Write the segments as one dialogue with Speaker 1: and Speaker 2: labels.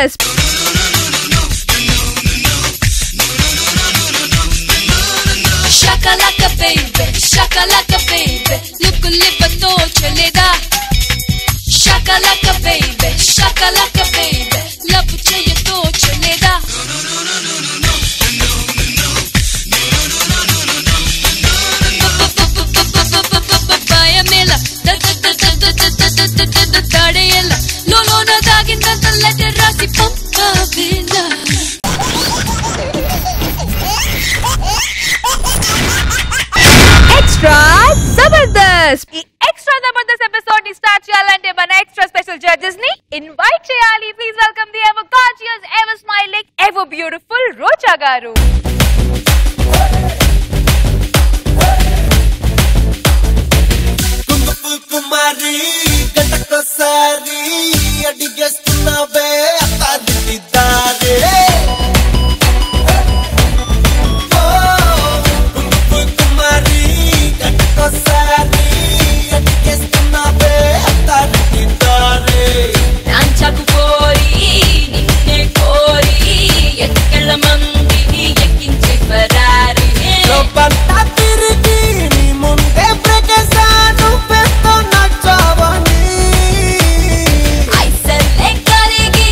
Speaker 1: Jabardasth.
Speaker 2: Shakalaka baby, shakalaka baby, look lipato chaleda. Shakalaka baby, shakalaka baby, love cheyato chaleda. Bayamela, dadeyela, lolo na daginda letter rasi pampa vela.
Speaker 1: Extra Jabardasth. ఈ extra Jabardasth episode ని start చేయాలంటే మన extra special judges ని invite చేయాలి. Please welcome the ever gorgeous, ever smiling, ever beautiful Roja garu.
Speaker 3: కుమారి గంటకోసారి అడిగేస్తున్నావే అత్తారింటి దారే. కుమారి గంటకోసారి అడిగేస్తున్నావే అత్తారింటి దారే.
Speaker 2: నాంచకు కోరి నిన్నే కోరి ఎక్కల మంది ఎక్కించే ఫరారి.
Speaker 3: లోపంతా తిరిగి నీ ముందే ప్రగసాను పెద్ద నచ్చావని.
Speaker 2: ఐసలే కరిగి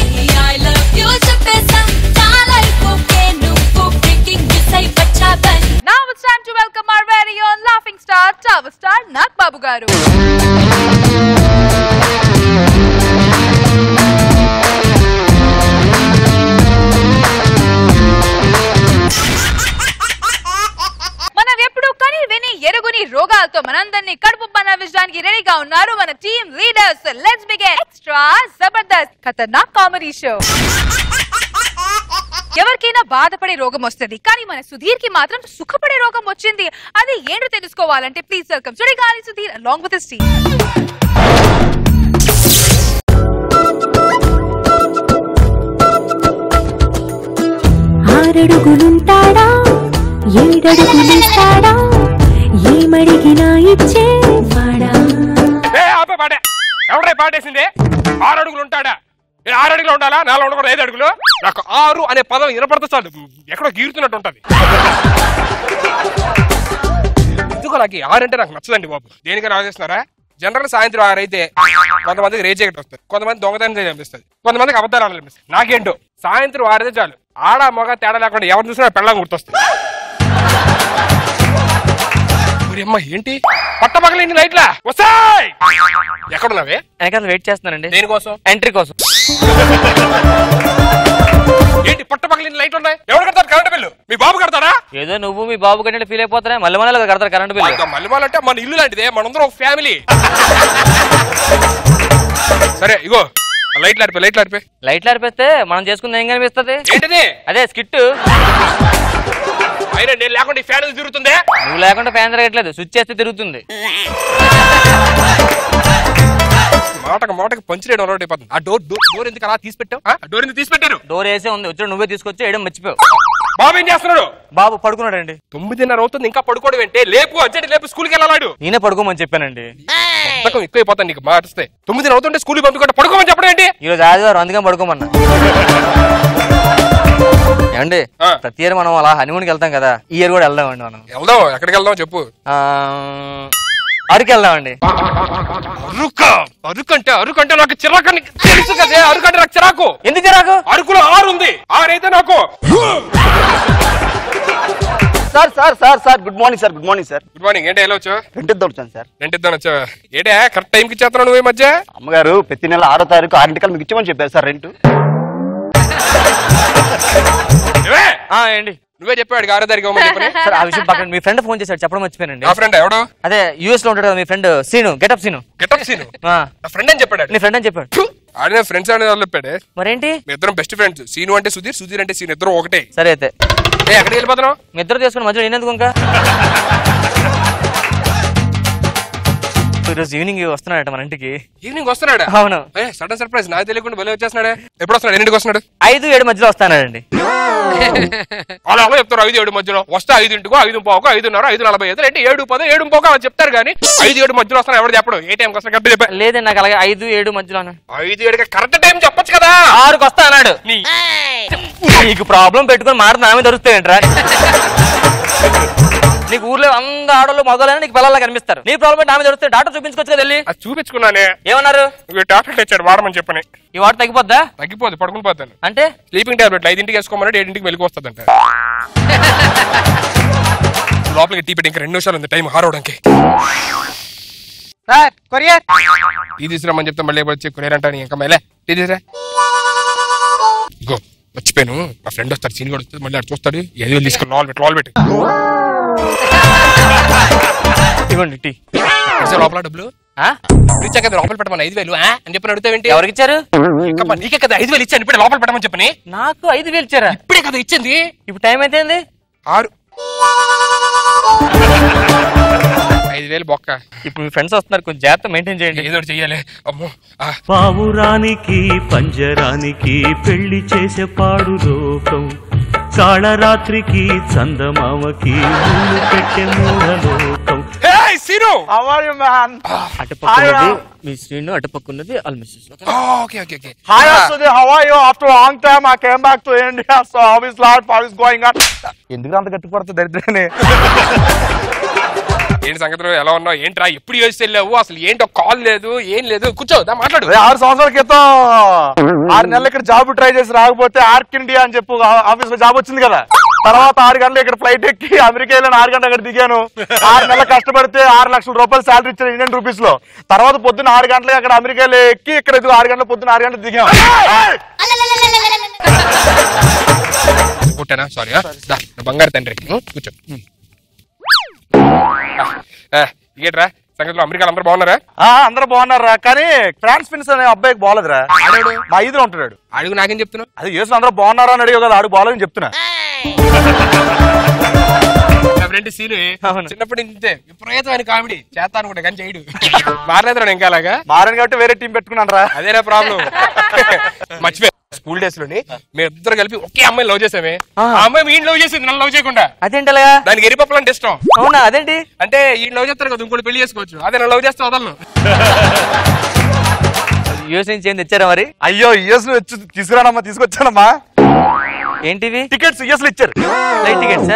Speaker 2: ఐ లవ్ యూ చెప్పేసా చాలా అయిపోకే నువ్వు బ్రేకింగ్ న్యూస్ అయి వచ్చావని.
Speaker 1: Now it's time to welcome our very own laughing star, Tower Star Nag Babu garu. మనం ఎప్పుడు కని విని ఎరుగుని రోగాలతో మనందరినీ కడుపు పనవించడానికి రెడీగా ఉన్నారు మన team leaders. Let's begin extra Jabardasth Khatarnak comedy show. ఎవరికైనా బాధపడే రోగం వస్తుంది, కానీ మన సుధీర్ కి మాత్రం సుఖపడే రోగం వచ్చింది. అది ఏంటో తెలుసుకోవాలంటే please welcome Sudigali Sudheer along with his team.
Speaker 4: ఆరడుగులుంటాడా ఏడడుగులిస్తాడా ఏమడిగినా ఇచ్చేవాడా.
Speaker 5: ఎవడై పాటేసింది? 6 అడుగులు ఉంటాడా? 6 అడుగులు ఉండాలా? 4 ఉండకూడదు, 5 అడుగులు? నాకు 6 అనే పదం వినపడతా చాలు ఎక్కడో గీరుతున్నట్టు ఉంటది. ఎందుకు నాకు 6 అంటే నాకు నచ్చదండి బాబు. దేనికైనా ఆలోచిస్తున్నారా? జనరల్ సాయంత్రం 6 అయితే కొంతమందికి రేజ్ ఎక్కటి వస్తుంది, కొంతమంది దొంగతనం చేయాలనిపిస్తుంది, కొంతమందికి అబద్ధాలు ఆడాలనిపిస్తుంది. నాకేంటో సాయంత్రం 6 అయితే చాలు. ఆడ మగ తేడా లేకుండా ఎవరు చూసినా పెళ్ళం గుర్తొస్తుంది. అమ్మ ఏంటి పట్టపగలేని లైట్లా వస్తాయి? ఎక్కడున్నావే?
Speaker 6: వెనకాల వెయిట్ చేస్తున్నానండి.
Speaker 5: దేనికోసం?
Speaker 6: ఎంట్రీ కోసం.
Speaker 5: ఏంటి పట్టపగలేని లైట్ ఉన్నాయి? ఎవరు కడతారు కరెంట్ బిల్లు? మీ బాబు కడతాడా?
Speaker 6: ఏదో నువ్వు మీ బాబు కంటే ఫీల్ అయిపోతారా? మళ్ళీ మళ్ళీ కడతారు కరెంట్ బిల్లు.
Speaker 5: మళ్ళీ అంటే మన ఇల్లు లాంటిదే, మనందరం ఒక ఫ్యామిలీ. సరే ఇగో లైట్లు ఆడిపోయి
Speaker 6: లైట్లు ఆడిపోతే మనం చేసుకుంది ఏం కనిపిస్తుంది?
Speaker 5: ఏంటిది?
Speaker 6: అదే స్కిట్.
Speaker 5: అయినా నేను లేకుండా ఈ ఫ్యాన్ తిరుగుతుందే?
Speaker 6: నువ్వు లేకుండా ఫ్యాన్ తిరగట్లేదు, స్విచ్ చేస్తే తిరుగుతుంది.
Speaker 5: మాటకు పంచలేయడం అలవాటు అయిపోతుంది. ఆ డోర్ ఎందుకు అలా తీసి పెట్టావు? డోర్ ఎందుకు తీసి పెట్టారు?
Speaker 6: డోర్ వేసే ఉంది, వచ్చి నువ్వే తీసుకొచ్చి వేయడం మర్చిపోయావు.
Speaker 5: బాబు ఏం చేస్తున్నాడు?
Speaker 6: బాబు పడుకున్నాడండి.
Speaker 5: 9:30 అవుతుంది, ఇంకా పడుకోవడం ఏంటి? లేపు అర్జెంట్ లేపు, స్కూల్కి వెళ్ళాడు.
Speaker 6: నేనే పడుకోమని చెప్పానండి.
Speaker 5: ఎక్కువైపోతాను నీకు మాటిస్తే. 9:30 అవుతుంటే స్కూల్కి పంపుకుంటే పడుకోమని చెప్పడం ఏంటి?
Speaker 6: ఈరోజు ఆదివారం, అందుకని పడుకోమన్నా. ఏమండి ప్రతి ఇయర్ మనం అలా హనీమూన్కి వెళ్తాం కదా, ఈ ఇయర్ కూడా వెళ్దామండి. మనం
Speaker 5: వెళ్దాం. ఎక్కడికి వెళ్దాం చెప్పు.
Speaker 6: అరకు వెళ్దామండి.
Speaker 5: అరుకంటే నాకు చిరాకు తెలుసు కదే. అరుకంటే నాకు చిరాకు.
Speaker 6: ఎందుకు చిరాకు?
Speaker 5: అరకులో 6 ఉంది, 6 అయితే నాకు.
Speaker 7: Sir good morning sir. Good morning sir.
Speaker 5: Good morning. ఏంటి ఎలా వచ్చావు?
Speaker 7: రెంట్ ఇద్దాం వచ్చాను సార్.
Speaker 5: రెంట్ ఇద్దాం వచ్చావా? ఏంటే కరెక్ట్ టైంకి ఇచ్చేస్తున్నావు నువ్వు ఈ మధ్య?
Speaker 7: అమ్మగారు ప్రతి నెల 6వ తారీఖు 6 మీకు ఇచ్చామని చెప్పారు సార్ రెంట్.
Speaker 6: ఏంటి
Speaker 5: నువ్వే చెప్పాడు 6వ తారీఖు
Speaker 6: సార్? ఆ విషయం పక్కన మీ ఫ్రెండ్ ఫోన్ చేశాడు, చెప్పడం మర్చిపోయానండి.
Speaker 5: నా ఫ్రెండ్ ఎవడో?
Speaker 6: అదే యూఎస్ లో ఉంటాడు కదా మీ ఫ్రెండ్ సీను, గెటప్ సీను.
Speaker 5: నా ఫ్రెండ్ అని చెప్పాడు.
Speaker 6: నీ ఫ్రెండ్ అని చెప్పాడు.
Speaker 5: ఆడిన ఫ్రెండ్స్ అని చెప్పాడు.
Speaker 6: మరేంటి?
Speaker 5: మీ ఇద్దరం బెస్ట్ ఫ్రెండ్స్. సీను అంటే సుధీర్, సుధీర్ అంటే సీను, ఇద్దరు ఒకటే.
Speaker 6: సరే అయితే
Speaker 5: ఎక్కడికి వెళ్ళిపోతున్నావు?
Speaker 6: మీ ఇద్దరు తీసుకుని మధ్యలో నేనెందుకు ఇంకా ఈరోజు ఈవినింగ్ వస్తున్నాడట మన ఇంటికి.
Speaker 5: ఈవినింగ్ వస్తున్నాడా?
Speaker 6: అవును.
Speaker 5: సడన్ సర్ప్రైజ్, నాకు తెలియకుండా బలి వచ్చేస్తున్నాడే. ఎప్పుడు వస్తున్నాడు? ఎన్నింటికి వస్తున్నాడు?
Speaker 6: 5-7 మధ్యలో వస్తానండి.
Speaker 5: అలా చెప్తారు 5-7 మధ్యలో వస్తే 5:00, 5:15, 5:30, 5:45 అంటే 7:10, 7:15 అని చెప్తారు కానీ 5-7 మధ్యలో వస్తాను ఎవరు చెప్పడు. ఏ టైంకి వస్తాను కరెక్ట్ చెప్పా?
Speaker 6: లేదండి నాకు అలాగే 5-7 మధ్యలో
Speaker 5: 5-7 కరెక్ట్ టైం చెప్పొచ్చు కదా.
Speaker 6: 6కి వస్తా అన్నాడు. నీకు ప్రాబ్లం పెట్టుకుని మాట నా మీద దొరుకుతాయంట్రా. నీకు ఊర్లో అంద ఆడోళ్ళు మగవాళ్ళని నీకు పిల్లల్లా కనిపిస్తారు. నీ ప్రాబ్లం నా మీద దొరుకుతాయి. డాక్టర్ చూపించుకోవచ్చు కదా వెళ్ళి.
Speaker 5: అది చూపించుకున్నానే.
Speaker 6: ఏమన్నారు?
Speaker 5: టాబ్లెట్ ఇచ్చాడు వాడమని చెప్పని.
Speaker 6: ఈ వాటర్ తగ్గిపోద్దా?
Speaker 5: తగ్గిపోదు, పడుకుని పోతాను.
Speaker 6: అంటే
Speaker 5: స్లీపింగ్ టాబ్లెట్ 5:00 వేసుకోమన్నాడు, 7:00 వెళ్ళి వస్తుందంట. లోపలికి టీ పెట్టి ఇంకా 2 నిమిషాలు ఉంది టైం హారవడానికి.
Speaker 3: సార్ కొరియర్
Speaker 5: టీ తీసుకురామని చెప్తే మళ్ళీ వచ్చి కొరియర్ అంటాను. ఇంకా మళ్ళీ టీ తీసురా. గో మర్చిపోయాను, మా ఫ్రెండ్ వస్తాడు, సీన్ కూడా వస్తుంది, మళ్ళీ అటు చూస్తాడు. 5,000 తీసుకుని లోపల పెట్టి
Speaker 6: ఇవ్వండి టీ.
Speaker 5: లోపల డబ్బులు ఇచ్చాక లోపల పెట్టమని 5,000 అని చెప్పి అడుగుతావేంటి?
Speaker 6: ఎవరికి ఇచ్చారు?
Speaker 5: నీకే కదా 5,000 ఇచ్చాను, ఇప్పుడు లోపల పెట్టమని చెప్పని.
Speaker 6: నాకు 5,000 ఇచ్చారా?
Speaker 5: ఇప్పుడే కదా ఇచ్చింది.
Speaker 6: ఇప్పుడు టైం అయితే
Speaker 5: 6. 5,000 బొక్క.
Speaker 6: ఇప్పుడు మీ ఫ్రెండ్స్ వస్తున్నారు, కొంచెం జాగ్రత్త మెయింటైన్ చేయండి.
Speaker 5: ఏదో చెయ్యాలి. అమ్మో
Speaker 8: పావురానికి పంజరానికి పెళ్లి చేసే పాడు లోకం, కాళరాత్రికి చందమామకి మూడు పెట్టే మూఢలోకం.
Speaker 6: అటుపక్కన్నది మీ శ్రీను, అటుపక్కన్నది ఆల్మిస్సెస్.
Speaker 5: Okay okay okay.
Speaker 7: Hi Asudhi, how are you? After a long time I came back to India. So how is life? How is going on? ఎందుకు అంత గట్టి పడుతుంది దరిద్రనే?
Speaker 5: ఏంటి సంగతులు, ఎలా ఉన్నావు? ఏంట్రా ఎప్పుడు యూఎస్ వెళ్ళావు? అసలు ఏంటో కాల్ లేదు, ఏం లేదు. కూర్చోదా మాట్లాడు.
Speaker 7: 6 సంవత్సరాల క్రితం 6 నెలలు ఇక్కడ జాబ్ ట్రై చేసి రాకపోతే ఆర్క్ ఇండియా అని చెప్పు ఆఫీస్ లో జాబ్ వచ్చింది కదా. తర్వాత 6 గంటలు ఇక్కడ ఫ్లైట్ ఎక్కి అమెరికా వెళ్ళాను, 6 గంటలు అక్కడ దిగాను. 6 నెలలు కష్టపడితే 6 లక్షల రూపాయలు శాలరీ ఇచ్చారు ఇండియన్ రూపీస్ లో. తర్వాత పొద్దున్న 6 గంటలకి అక్కడ అమెరికాలో ఎక్కి ఇక్కడ 6 గంటల పొద్దున్న 6 గంటలు దిగాం.
Speaker 5: పుట్టానా? సారీ, బంగారు తండ్రి. కూర్చో. ఏంట్రా సంగతిలో అమెరికాలో అందరూ బాగున్నారా?
Speaker 7: అందరూ బాగున్నారా, కానీ ఫ్రాన్స్ ఫిన్స్ అనే అబ్బాయికి బాగలేదురా. మా 5లో ఉంటాడు.
Speaker 5: అడుగు నాకేం చెప్తున్నావు?
Speaker 7: అది యూఎస్ అందరూ బాగున్నారా అని అడిగావు కదా, ఆడు బాగాలని చెప్తున్నా.
Speaker 5: ఫ్రెండ్ సీను చిన్నప్పటి నుంచి విపరీతమైన కామెడీ చేస్తా అనుకుంటా కానీ చేయడు. మారలేదురా ఇంకా అలాగా.
Speaker 7: మారని కాబట్టి వేరే టీం పెట్టుకున్నాను రా.
Speaker 5: అదేనా ప్రాబ్లం. మర్చిపోయా, స్కూల్ డేస్ లోని మేము ఇద్దరు కలిపి ఒకే అమ్మాయిని లవ్ చేసామే. ఆ అమ్మాయి మీ లవ్ చేసింది, నన్ను లవ్ చేయకుండా.
Speaker 6: అదేంటి?
Speaker 5: దానికి ఎరిపప్పులు అంటే ఇష్టం.
Speaker 6: అవునా? అదేంటి?
Speaker 5: అంటే ఈ లవ్ చేస్తారు కదా, ఇంకోటి పెళ్లి చేసుకోవచ్చు. అదే నన్ను లవ్ చేస్తే వదలను.
Speaker 6: యూఎస్ నుంచి ఏం తెచ్చారా మరి?
Speaker 7: అయ్యో యూఎస్ లో తీసుకురానమ్మా, తీసుకొచ్చానమ్మా.
Speaker 6: ఏంటివి?
Speaker 7: టికెట్స్ యూఎస్ లో ఇచ్చారు.
Speaker 6: Flight tickets.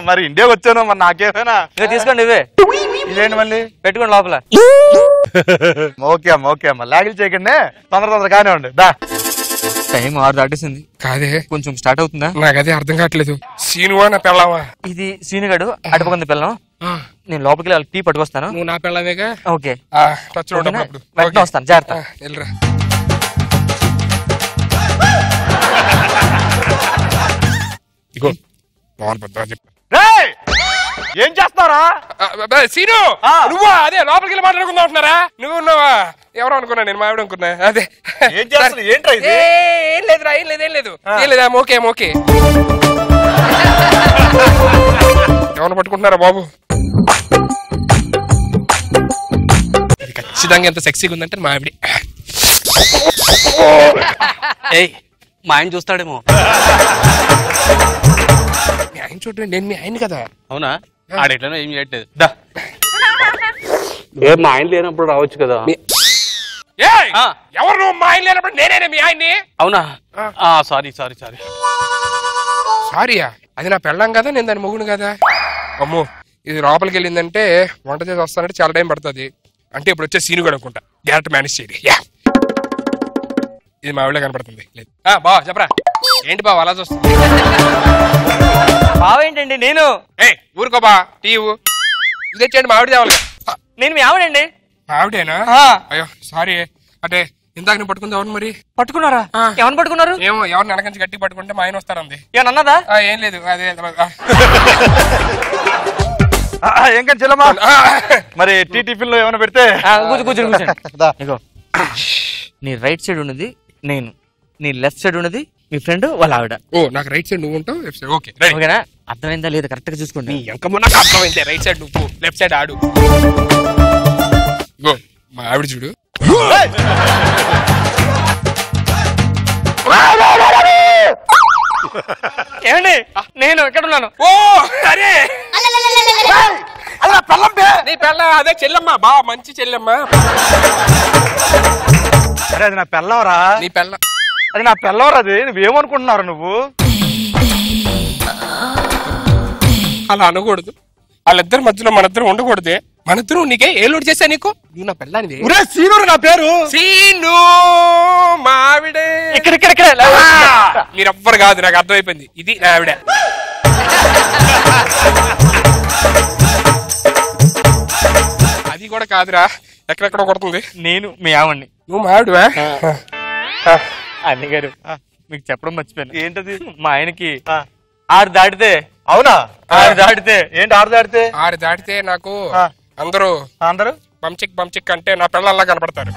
Speaker 7: మరి ఇండియాకి వచ్చాను, మరి నాకేమైనా.
Speaker 6: తీసుకోండి ఇవే.
Speaker 7: ఇదేంటి మళ్ళీ?
Speaker 6: పెట్టుకోండి లోపల.
Speaker 7: ఓకే అమ్మా, ఓకే అమ్మా, లాగిల్ చేయకండి, తొందరగానే ఉండి. దా,
Speaker 6: టైం 6 దాటేసింది.
Speaker 5: కాదే
Speaker 6: కొంచెం స్టార్ట్ అవుతుందా?
Speaker 5: నాకు అదే అర్థం కావట్లేదు. సీనువా నా పెళ్ళావా?
Speaker 6: ఇది సీనుగాడు, అటుపక్కంది పిల్లం. నేను లోపలికి వెళ్ళి టీ పట్టుకొస్తాను.
Speaker 5: నువ్వు నా పెళ్ళావేగా?
Speaker 6: ఓకే,
Speaker 5: టచ్ లో ఉన్నప్పుడు
Speaker 6: వెంటనే వస్తాను, జాగ్రత్త.
Speaker 5: వెళ్ళరా. ఇగో బాగుంది పెద్ద చెప్పు.
Speaker 7: ఏం చేస్తారా
Speaker 5: సీను? నువ్వా? అదే లోపలికి వెళ్ళి మాట్లాడుకుందాం అంటున్నారా? నువ్వు ఉన్నావా? ఎవరు అనుకున్నా, నేను మా ఆవిడ అనుకున్నా. అదే
Speaker 7: ఏం చేస్తారు? ఏంట్రా ఇది?
Speaker 5: ఏం లేదురా, ఏం లేదు, ఏం లేదు, ఏం లేదా. Okay okay. ఎవరు పట్టుకుంటున్నారా బాబు? ఇది ఖచ్చితంగా ఎంత సెక్సీగా ఉందంటే మా ఆవిడ.
Speaker 9: ఏయ్, మా ఆయన చూస్తాడేమో.
Speaker 5: మీ ఆయన చూడండి, నేను మీ ఆయన కదా.
Speaker 9: అవునా? ఆడెట్లనో ఏం చేయట్లేదు. మా ఆయన లేనప్పుడు రావచ్చు కదా.
Speaker 5: ఎవరు నువ్వు? మా ఆయన లేనప్పుడు నేనేనే మీ ఆయన్ని.
Speaker 9: అవునా? Sorry sorry sorry.
Speaker 5: సారీయా? అది నా పెళ్ళాం కదా, నేను దాని మొగుడు కదా. అమ్మో, ఇది లోపలికి వెళ్ళిందంటే వంట చేసి వస్తానంటే చాలా టైం పడుతుంది. అంటే ఇప్పుడు వచ్చే సీను కూడా అనుకుంటా. గ్యారెట్ మేనేజ్ చేయండి. ఇది మా ఆవిడ కనపడుతుంది. లేదు బావా చెప్పరా. ఏంటి బావ అలా చూస్తుంది?
Speaker 6: బావ ఏంటండి? నేను
Speaker 5: ఊరుకో బా. టీవు ఇది తెచ్చండి, మా ఆవిడ తేవాలి.
Speaker 6: నేను మీ ఆవిడండి.
Speaker 5: మా ఆవిడేనా? అయ్యో సారీ. అంటే ఇందాక నేను పట్టుకుంది ఎవరు మరి?
Speaker 6: పట్టుకున్నారా? ఎవరిని పట్టుకున్నారు?
Speaker 5: ఏమో, ఎవరిని వెనకంచి గట్టి పట్టుకుంటే మా ఆయన వస్తారంది.
Speaker 6: ఏమన్నదా?
Speaker 5: ఏం లేదు. అదే
Speaker 7: ఏం కానీ చెల్లమ్మా, మరి టీ టిఫిన్ లో ఏమైనా పెడితే
Speaker 6: కూర్చోండి. నీ రైట్ సైడ్ ఉన్నది నేను, నీ లెఫ్ట్ సైడ్ ఉన్నది మీ ఫ్రెండ్ వాళ్ళ ఆవిడ.
Speaker 5: ఓ నాకు రైట్ సైడ్ నువ్వు ఉంటావు లెఫ్ట్ సైడ్. Okay ready.
Speaker 6: ఓకేనా? అర్థమైందా లేదా కరెక్ట్ గా చూసుకోండి.
Speaker 5: ఎంకమ్మ నాకు అర్థమైంది. రైట్ సైడ్ నువ్వు, లెఫ్ట్ సైడ్ ఆడు. గో మా ఆవిడ చూడు.
Speaker 6: ఏమండి నేను ఎక్కడ ఉన్నాను?
Speaker 5: ఓ అరే నీ పెళ్ళ అదే చెల్లెమ్మ, బా మంచి చెల్లెమ్మ.
Speaker 7: అరే అది నా పెళ్ళవరా?
Speaker 5: నీ పెళ్ళ
Speaker 7: అది నా పెళ్ళవరా? అది నువ్వేమనుకుంటున్నారు నువ్వు?
Speaker 5: అలా అనకూడదు. వాళ్ళిద్దరి మధ్యలో మన ఇద్దరు ఉండకూడదే. మన ఇద్దరు నీకే ఏ లోడ్ చేశా నీకు? నువ్వు నా పెళ్ళానిది.
Speaker 7: సీను నా పేరు.
Speaker 5: సీను మా ఆవిడే.
Speaker 6: ఇక్కడ
Speaker 5: మీరెవ్వరు కాదు, నాకు అర్థమైపోయింది. ఇది నా ఆవిడ. అది కూడా కాదురా, ఎక్కడెక్కడ కొడుతుంది.
Speaker 6: నేను మీ ఆవిడ్ని.
Speaker 5: నువ్వు మా ఆవిడవా?
Speaker 6: అన్ని గారు మీకు చెప్పడం మర్చిపోయాను.
Speaker 7: ఏంటది?
Speaker 6: మా ఆయనకి 6 దాటితే.
Speaker 7: అవునా?
Speaker 6: 6 దాటితే
Speaker 7: ఏంటి 6 దాటితే?
Speaker 5: 6 దాటితే నాకు అందరూ బంచిక్ అంటే నా పిల్లల్లా కనపడతారు.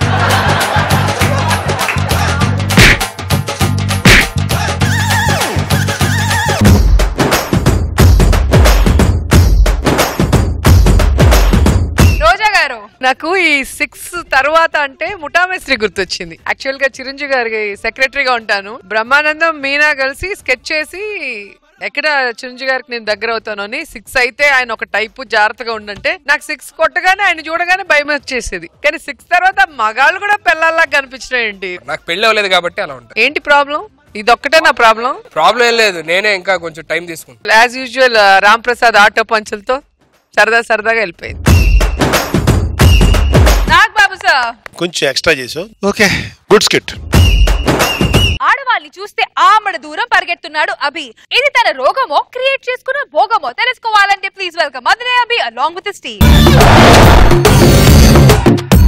Speaker 1: రోజా గారు,
Speaker 10: నాకు ఈ 6 తర్వాత అంటే ముఠామేస్త్రి గుర్తొచ్చింది. యాక్చువల్ గా చిరంజీవి గారికి సెక్రటరీగా ఉంటాను. బ్రహ్మానందం మీనా కలిసి స్కెచ్ చేసి ఎక్కడ చిరంజీవి గారికి నేను దగ్గర అవుతాను అని 6 అయితే ఆయన ఒక టైపు జాగ్రత్తగా ఉండంటే నాకు 6 కొట్టగానే ఆయన చూడగానే భయం వచ్చేసేది. కానీ 6 తర్వాత మగాళ్ళు కూడా పిల్లల్లా కనిపించినాయండి.
Speaker 5: నాకు పెళ్లి అవ్వలేదు కాబట్టి అలా ఉంటాయి.
Speaker 10: ఏంటి ప్రాబ్లం? ఇదొక్కటే నా ప్రాబ్లం?
Speaker 5: ప్రాబ్లం ఏం లేదు, నేనే ఇంకా కొంచెం టైం తీసుకుంటాను.
Speaker 10: As usual Ram Prasad auto పంచులతో సరదాగా వెళ్ళిపోయింది.
Speaker 1: నాగ్ బాబు సార్
Speaker 11: కొంచెం ఎక్స్ట్రా చేసావు. Okay, good skit.
Speaker 1: ఆడవాళ్ళని చూస్తే ఆమడ దూరం పరిగెడుతున్నాడు అభి. ఇది తన రోగమో క్రియేట్ చేసుకున్న భోగమో తెలుసుకోవాలంటే ప్లీజ్ వెల్కమ్ మదనే Abhi along with his team.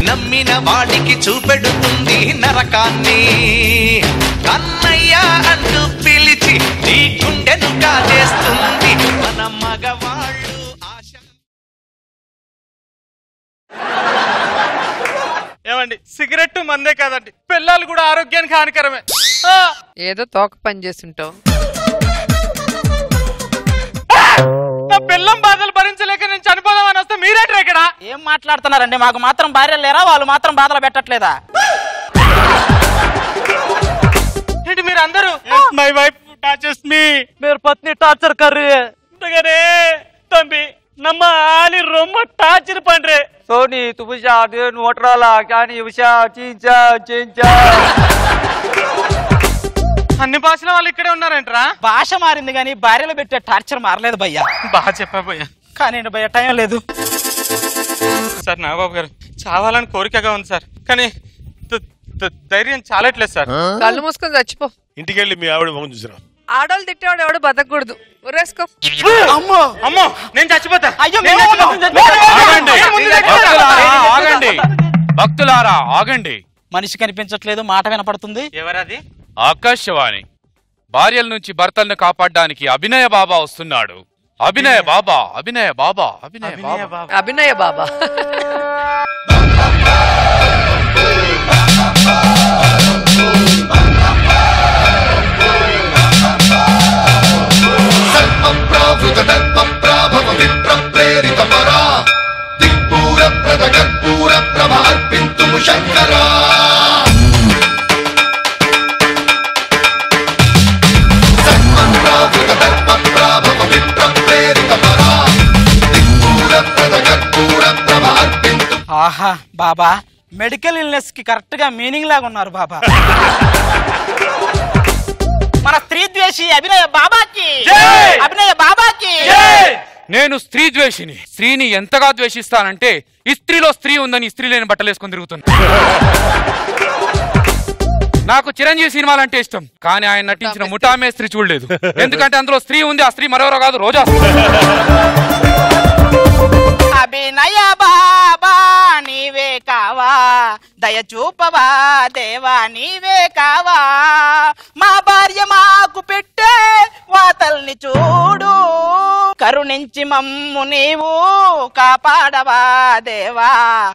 Speaker 3: నమ్మిన వాడికి చూపెడుతుంది నరకాన్ని, కన్నయ్య అంటూ పిలిచి నీ గుండెను కాజేస్తుంది మన మగవాళ్ళు ఆశ.
Speaker 6: ఏమండి సిగరెట్ మందే కాదండి, పిల్లలు కూడా ఆరోగ్యానికి హానికరమే.
Speaker 10: ఏదో తోక పని చేస్తుంటావు.
Speaker 6: నా పిల్లం బాధలు భరించలేక నేను చనిపోదామని వస్తే మీరేంటారు ఇక్కడ?
Speaker 12: ఏం మాట్లాడుతున్నారండి? మాకు మాత్రం భార్యలు లేరా? వాళ్ళు మాత్రం బాధలు పెట్టట్లేదా?
Speaker 6: ఏంటి మీరు అందరూ మై వైఫ్ టార్చర్స్ మీ, మీరు పత్ని టార్చర్ కర్రీ అంతగానే తంబి ನಮ್ಮ ಆಲಿ ರೊಮ್ಮ ಟಾರ್ಚರ್ ಪಂಡ್ರೆ ಸೋನಿ ತುಬುಷಾ ದೇನ್ ಓಟ್ರಾಲ ಕ್ಯಾನಿ ಉಷಾ చీంచా చీంచా. అన్ని భాషల వాళ్ళు ఇక్కడే ఉన్నారంటరా?
Speaker 12: భాష మారింది కానీ భార్యలు పెట్టే టార్చర్ మారలేదు భయ్యా.
Speaker 6: బాగా చెప్పా భయ్యా,
Speaker 12: కానీ భయ్యా టైం లేదు
Speaker 6: సార్. నాగబాబు గారు చావాలని కోరికగా ఉంది సార్, కానీ ధైర్యం చాలట్లేదు సార్.
Speaker 10: కళ్ళు మూసుకొని చచ్చిపో.
Speaker 11: ఇంటికి వెళ్ళి మీ ఆవిడ మొహం చూసిరా.
Speaker 10: ఆడోళ్ళు తిట్టేవాడు ఎవడు బతకూడదు. ఉరేసుకో.
Speaker 6: అమ్మో అమ్మో నేను చచ్చిపోతా.
Speaker 12: అయ్యో
Speaker 13: ఆగండి భక్తులారా, ఆగండి.
Speaker 12: మనిషి కనిపించట్లేదు, మాట వినపడుతుంది.
Speaker 6: ఎవరది?
Speaker 13: ఆకాశవాణి. భార్యల నుంచి భర్తలను కాపాడడానికి అభినయ బాబా వస్తున్నాడు. అభినయ బాబా, అభినయ బాబా, అభినయ బాబా,
Speaker 10: అభినయ బాబా.
Speaker 12: ఆహా బాబా, మెడికల్ ఇల్నెస్ కి కరెక్ట్ గా మీనింగ్ లాగా ఉన్నారు బాబా. మన స్త్రీ ద్వేషి అభినయ బాబాకి, అభినయ బాబాకి.
Speaker 13: నేను స్త్రీ ద్వేషిని. స్త్రీని ఎంతగా ద్వేషిస్తానంటే ఈ స్త్రీలో స్త్రీ ఉందని స్త్రీ లేని బట్టలు వేసుకొని తిరుగుతున్నా. నాకు చిరంజీవి సినిమాలంటే ఇష్టం, కానీ ఆయన నటించిన ముఠామే స్త్రీ చూడలేదు. ఎందుకంటే అందులో స్త్రీ ఉంది, ఆ స్త్రీ మరెవరో కాదు, రోజా.
Speaker 12: అభినయ బాబా నీవే కావా, దయ చూపవా దేవా నీవే కావా, మా భార్య మాకు పెట్టే వాతల్ని చూడు, కరుణించి మమ్ము నీవు కాపాడవా దేవా.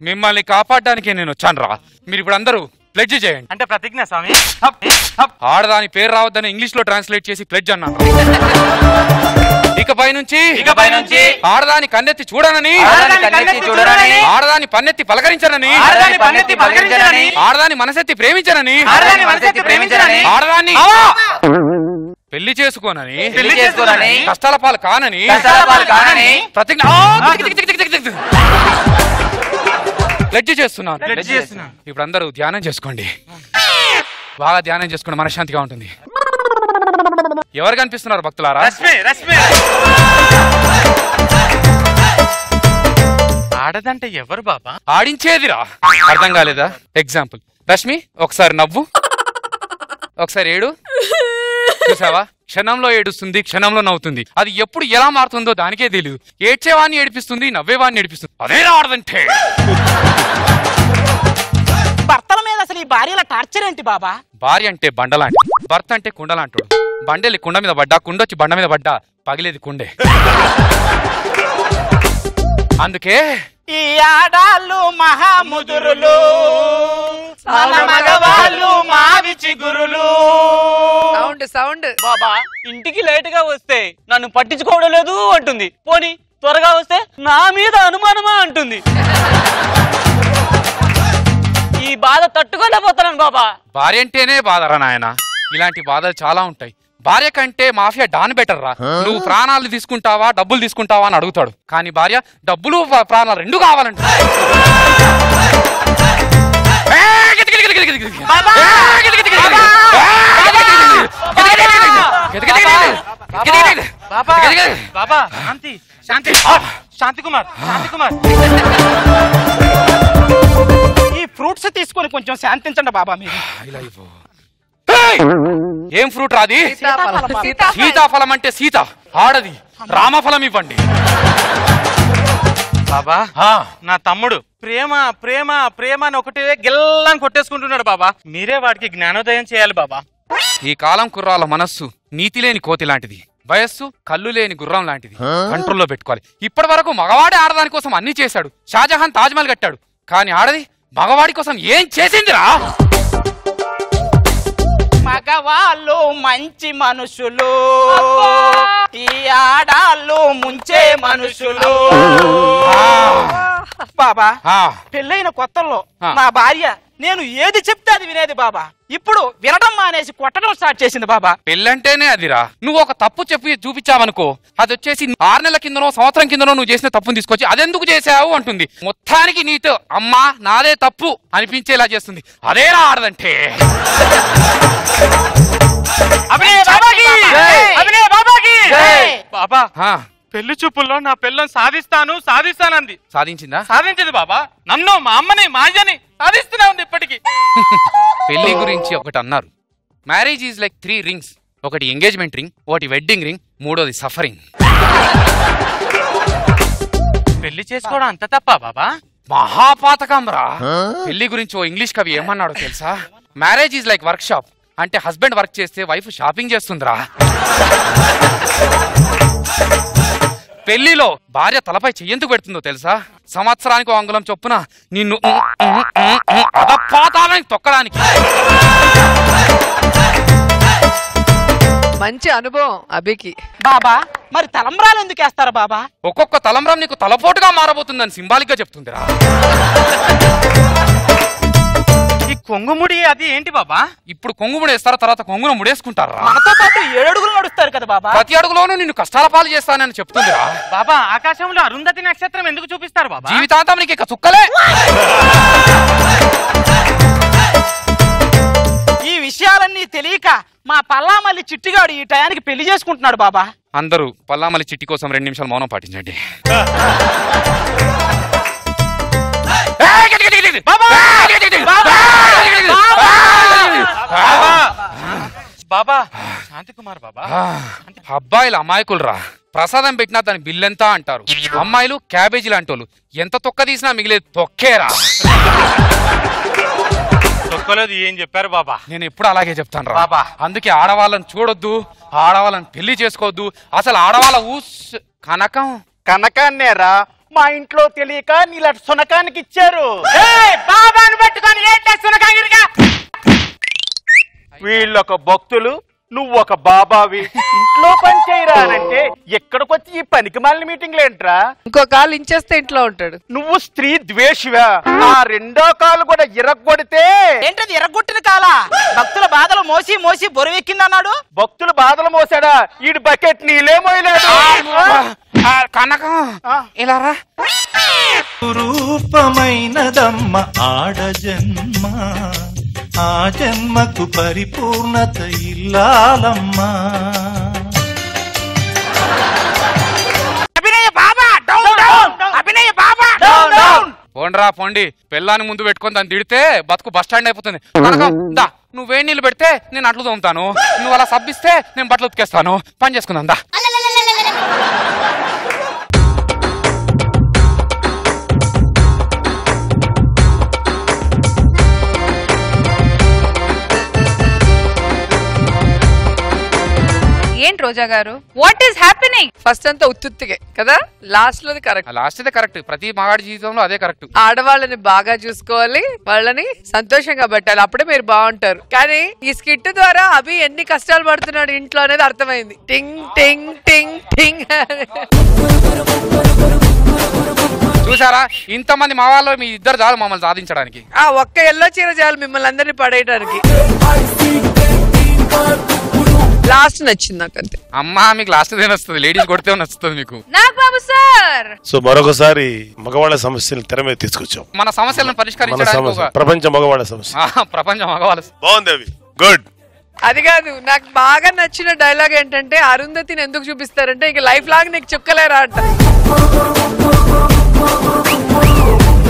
Speaker 13: మిమ్మల్ని కాపాడడానికే నేను వచ్చాను రా. మీరు ఇప్పుడు అందరూ ప్లెడ్జ్ చేయండి.
Speaker 6: అంటే ప్రతిజ్ఞ స్వామి.
Speaker 13: ఆడదాని పేరు రావద్దని ఇంగ్లీష్ లో ట్రాన్స్లేట్ చేసి ప్లెడ్జ్ అన్నాను. ఇకపై నుంచి ఆడదాని కన్నెత్తి చూడనని, ఆడదాని పన్నెత్తి పలకరించనని, ఆడదాని మనసెత్తి ప్రేమించనని, ఆడదాన్ని పెళ్లి చేసుకోనని, కష్టాల పాలు కానని ప్రతిజ్ఞ ప్లెడ్జ్ చేస్తున్నాను. ఇప్పుడు అందరూ ధ్యానం చేసుకోండి, బాగా ధ్యానం చేసుకోండి, మనశ్శాంతిగా ఉంటుంది. ఎవరు కనిపిస్తున్నారు భక్తులారా?
Speaker 6: ఆడదంటే ఎవరు బాబా?
Speaker 13: ఆడించేదిరా. అర్థం కాలేదా? ఎగ్జాంపుల్, రష్మి ఒకసారి నవ్వు, ఒకసారి ఏడు. చూసావా? క్షణంలో ఏడుస్తుంది, క్షణంలో నవ్వుతుంది. అది ఎప్పుడు ఎలా మారుతుందో దానికే తెలియదు. ఏడ్చేవాడిని ఏడిపిస్తుంది, నవ్వేవాడిని ఏడిపిస్తుంది. అదే ఆడదంటే.
Speaker 12: భర్తల మీద అసలు ఈ భార్యల టార్చర్ ఏంటి బాబా?
Speaker 13: భార్య అంటే బండలాంటి, భర్త అంటే కుండలాంటాడు. బండెళ్ళి కుండ మీద పడ్డా, కుండొచ్చి బండ మీద పడ్డా పగిలేది కుండే. అందుకే
Speaker 12: ఈ ఆడాళ్ళు మహాముదురులు, మగవాళ్ళు మావి చిగురులు.
Speaker 10: సౌండ్
Speaker 6: బాబా ఇంటికి లేట్ గా వస్తే నన్ను పట్టించుకోవడం లేదు అంటుంది. పోనీ త్వరగా వస్తే నా మీద అనుమానమా అంటుంది. ఈ బాధ తట్టుకోలేకపోతున్నాను బాబా.
Speaker 13: భార్య అంటేనే బాధరా నాయన. ఇలాంటి బాధలు చాలా ఉంటాయి. భార్య కంటే మాఫియా డాన్ బెటర్ రా. నువ్వు ప్రాణాలు తీసుకుంటావా డబ్బులు తీసుకుంటావా అని అడుగుతాడు. కానీ భార్య డబ్బులు ప్రాణాలు రెండు కావాలంట.
Speaker 12: శాంతి కుమార్ ఈ ఫ్రూట్స్ తీసుకొని కొంచెం శాంతించండి బాబా మీరు.
Speaker 13: ఏం ఫ్రూట్ రాది? సీతాఫలం అంటే సీత ఆడది. రామఫలం ఇవ్వండి.
Speaker 6: బాబా నా తమ్ముడు ప్రేమ ప్రేమ ప్రేమ అని ఒకటే గిల్లని కొట్టేసుకుంటున్నాడు బాబా. మీరే వాడికి జ్ఞానోదయం చేయాలి బాబా.
Speaker 13: ఈ కాలం కుర్రాల మనస్సు నీతి లేని కోతి లాంటిది, వయస్సు కళ్ళు లేని గుర్రం లాంటిది. కంట్రోల్లో పెట్టుకోవాలి. ఇప్పటి వరకు మగవాడే ఆడదాని కోసం అన్ని చేశాడు. షాజహాన్ తాజ్మహల్ కట్టాడు. కానీ ఆడది మగవాడి కోసం ఏం చేసిందిరా?
Speaker 12: మగవాళ్ళు మంచి మనుషులు, ఈ ఆడాళ్ళు ముంచే మనుషులు. బాబా పెళ్ళైన కొత్తల్లో మా భార్య నేను ఏది చెప్తే అది వినేది బాబా. ఇప్పుడు వినడం మానేసి కొట్టడం స్టార్ట్ చేసింది బాబా.
Speaker 13: పెళ్ళంటేనే అదిరా. నువ్వు ఒక తప్పు చెప్పి చూపించావనుకో, అది వచ్చేసి 6 నెలల కిందనో సంవత్సరం కిందనో నువ్వు చేసిన తప్పుని తీసుకొచ్చి అదెందుకు చేసావు అంటుంది. మొత్తానికి నీతో అమ్మా నాదే తప్పు అనిపించేలా చేస్తుంది. అదేరా ఆడదంటే.
Speaker 6: బాబా పెళ్లి చూపుల్లో నా పిల్లని సాధిస్తానంది.
Speaker 13: సాధించిందా?
Speaker 6: సాధించింది బాబా. నన్ను మా అమ్మని మా అయ్యని సాధిస్తూనే ఉంది ఇప్పటికి.
Speaker 13: పెళ్లి గురించి ఒకటి అన్నారు, మ్యారేజ్ ఈజ్ లైక్ 3 రింగ్స్. ఒకటి ఎంగేజ్మెంట్ రింగ్, ఒకటి వెడ్డింగ్ రింగ్, మూడోది సఫరింగ్.
Speaker 6: పెళ్లి చేసుకోవడం అంత తప్ప బాబా?
Speaker 13: మహాపాతకం రా. పెళ్లి గురించి ఓ ఇంగ్లీష్ కవి ఏమన్నాడో తెలుసా? Marriage is like work shop. అంటే హస్బెండ్ వర్క్ చేస్తే వైఫ్ షాపింగ్ చేస్తుందిరా. పెళ్లిలో భార్య తలపై చెయ్యెందుకు పెడుతుందో తెలుసా? సంవత్సరానికి అంగుళం చొప్పున నిన్ను అదపాతాలని తొక్కడానికి.
Speaker 10: మంచి అనుభవం అభికి.
Speaker 12: బాబా మరి తలంబ్రాలు ఎందుకు వేస్తారా బాబా?
Speaker 13: ఒక్కొక్క తలంబ్రం నీకు తలపోటుగా మారబోతుందని సింబాలిక్ గా చెప్తుందిరా.
Speaker 6: ఈ కొంగుముడి అది ఏంటి బాబా?
Speaker 13: ఇప్పుడు కొంగుముడి వేస్తారా, తర్వాత కొంగును ముడేసుకుంటారా?
Speaker 12: మనతో పాటు 7 అడుగులు నడుస్తారు కదా బాబా.
Speaker 13: ప్రతి అడుగులోనూ నిన్ను కష్టాల పాలు చేస్తానని చెప్తుందిరా.
Speaker 6: బాబా ఆకాశంలో అరుంధతి నక్షత్రం ఎందుకు చూపిస్తారు బాబా?
Speaker 13: జీవితాంతం నీకు ఇక చుక్కలే.
Speaker 12: ఈ విషయాలన్నీ తెలియక మా పల్లామల్లి చిట్టిగాడు ఈ టయానికి పెళ్లి చేసుకుంటున్నాడు బాబా.
Speaker 13: అందరూ పల్లామల్లి చిట్టి కోసం 2 నిమిషాలు మౌనం పాటించండి.
Speaker 6: బాబా శాంతి కుమార్ బాబా.
Speaker 13: అబ్బాయిలు అమాయకులు రా. ప్రసాదం పెట్టినా దాని బిల్లెంతా అంటారు. అమ్మాయిలు క్యాబేజీ లాంటోళ్ళు. ఎంత తొక్క తీసినా మిగిలేదు తొక్కేరా.
Speaker 6: తొక్కలేదు ఏం చెప్పారు బాబా?
Speaker 13: నేను ఎప్పుడు అలాగే చెప్తాను రా బాబా. అందుకే ఆడవాళ్ళని చూడొద్దు, ఆడవాళ్ళని పెళ్లి చేసుకోవద్దు. అసలు ఆడవాళ్ళ
Speaker 12: కనకాన్నే రా. మా ఇంట్లో తెలియక నీలా సునకానికి ఇచ్చారు. బాబాను పట్టుకొని ఏంటా సునకాగిరిగా
Speaker 6: వీళ్ళొక భక్తులు, నువ్వొక బాబావి. ఇంట్లో పని చేయరా అంటే ఎక్కడికొచ్చి ఈ పనికి మాలిన మీటింగ్లు ఏంట్రా?
Speaker 10: ఇంకో కాలు ఇంచేస్తే ఇంట్లో ఉంటాడు.
Speaker 6: నువ్వు స్త్రీ ద్వేషివా? ఆ రెండో కాలు కూడా ఇరగొడితే
Speaker 12: ఏంటది ఎరగొట్టిన కాలా? భక్తుల బాధలు మోసి మోసి బొరువెక్కిందన్నాడు.
Speaker 6: భక్తులు బాధలు మోసాడా? ఈడు బకెట్ నీళ్ళే మోయలేడు.
Speaker 13: కనకం ఇలా రా.
Speaker 14: రూపమైనదమ్మ ఆడ జన్మ, ఆ జన్మకు పరిపూర్ణత ఇల్లాలమ్మా.
Speaker 13: పోండ్రా పోండి, పెళ్ళాన్ని ముందు పెట్టుకొని దాన్ని తిడితే బతుకు బస్ స్టాండ్ అయిపోతుంది. కనకం దా, నువ్వు వేడి నీళ్ళు పెడితే నేను అట్లు తోముతాను, నువ్వు అలా సబ్బిస్తే నేను బట్టలు ఉతికేస్తాను. పని చేసుకుందాం దా.
Speaker 1: ఏంటి రోజా గారు, వాట్ ఈస్ హ్యాపెనింగ్?
Speaker 10: ఫస్ట్ అంతా ఉత్తుత్తిగే కదా, లాస్ట్ లోది కరెక్ట్.
Speaker 13: లాస్ట్ ఇదే కరెక్ట్, ప్రతి మగాడి జీవితంలో అదే కరెక్ట్.
Speaker 10: ఆడవాళ్ళని బాగా చూసుకోవాలి, వాళ్ళని సంతోషంగా పెట్టాలి, అప్పుడే మీరు బాగుంటారు. కానీ ఈ స్కిట్ ద్వారా అభి ఎన్ని కష్టాలు పడుతున్నాడు ఇంట్లో అనేది అర్థమైంది. టింగ్ టింగ్ టింగ్ టింగ్.
Speaker 13: చూసారా, ఇంతమంది మా వాళ్ళు మీ ఇద్దరు చాలు మమ్మల్ని సాధించడానికి.
Speaker 10: ఆ ఒక్క ఎల్లో చీర చాలు మిమ్మల్ని అందరినీ పడేయడానికి. లాస్ట్ నచ్చింది నాకు అంతే.
Speaker 13: అమ్మా మీకు లాస్ట్ దే నచ్చుతుంది, లేడీస్ కొడితే నచ్చుతుంది మీకు.
Speaker 1: నాగబాబు సార్,
Speaker 11: సో మరొకసారి మగవాళ్ళ సమస్యలు తెర మీద తీసుకొచ్చాం.
Speaker 13: మన సమస్యలను పరిష్కరించడానికి
Speaker 11: ప్రపంచ మగవాళ్ళ సమస్య.
Speaker 13: ప్రపంచ మగవాళ్ళ
Speaker 11: బాగుంది అవి, గుడ్.
Speaker 10: అది కాదు, నాకు బాగా నచ్చిన డైలాగ్ ఏంటంటే, అరుంధతిని ఎందుకు చూపిస్తారంటే ఇక లైఫ్ లాగ్ నీకు చుక్కలేరా అంట.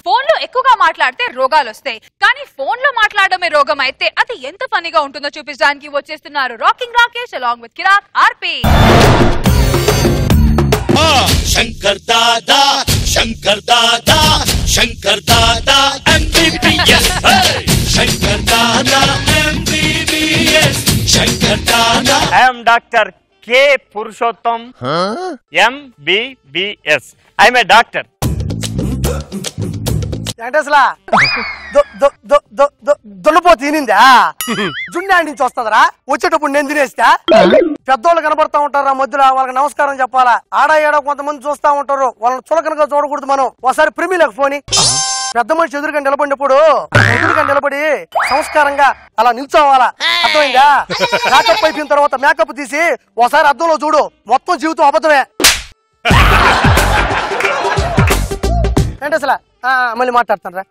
Speaker 1: ఫోన్ లో ఎక్కువగా మాట్లాడితే రోగాలు వస్తాయి, కానీ ఫోన్ లో మాట్లాడమే రోగం అయితే అది ఎంత ఫనీగా ఉంటుందో చూపించడానికి వచ్చేస్తున్నారు rocking Rakesh along with Kiraak RP.
Speaker 15: Shankar Dada Shankar Dada Shankar Dada MBBS, Shankar Dada MBBS, Shankar Dada.
Speaker 6: I'm doctor K Purushottam, MBBS. I'm a doctor.
Speaker 16: Venkateshwara దున్నపో తినిందా? జుండా నుంచి వస్తుందరా, వచ్చేటప్పుడు నేను తినేస్తా. పెద్దోళ్ళు కనబడతా ఉంటారా మధ్యలో, వాళ్ళకి నమస్కారం చెప్పాలా. ఆడ ఏడ కొంతమంది చూస్తా ఉంటారు, వాళ్ళని చులకనగా చూడకూడదు మనం. ఒకసారి ప్రిమిలకు ఫోని పెద్ద మనిషి ఎదురుగా నిలబడినప్పుడు ఎదురుగా నిలబడి సంస్కారంగా అలా నిల్చోవాలా, అర్థమైందా? మేకప్ అయిపోయిన తర్వాత మేకప్ తీసి ఒకసారి అద్దంలో చూడు, మొత్తం జీవితం అబద్ధమే. వెంకటేశ్వరా మళ్ళీ మాట్లాడతాను రా.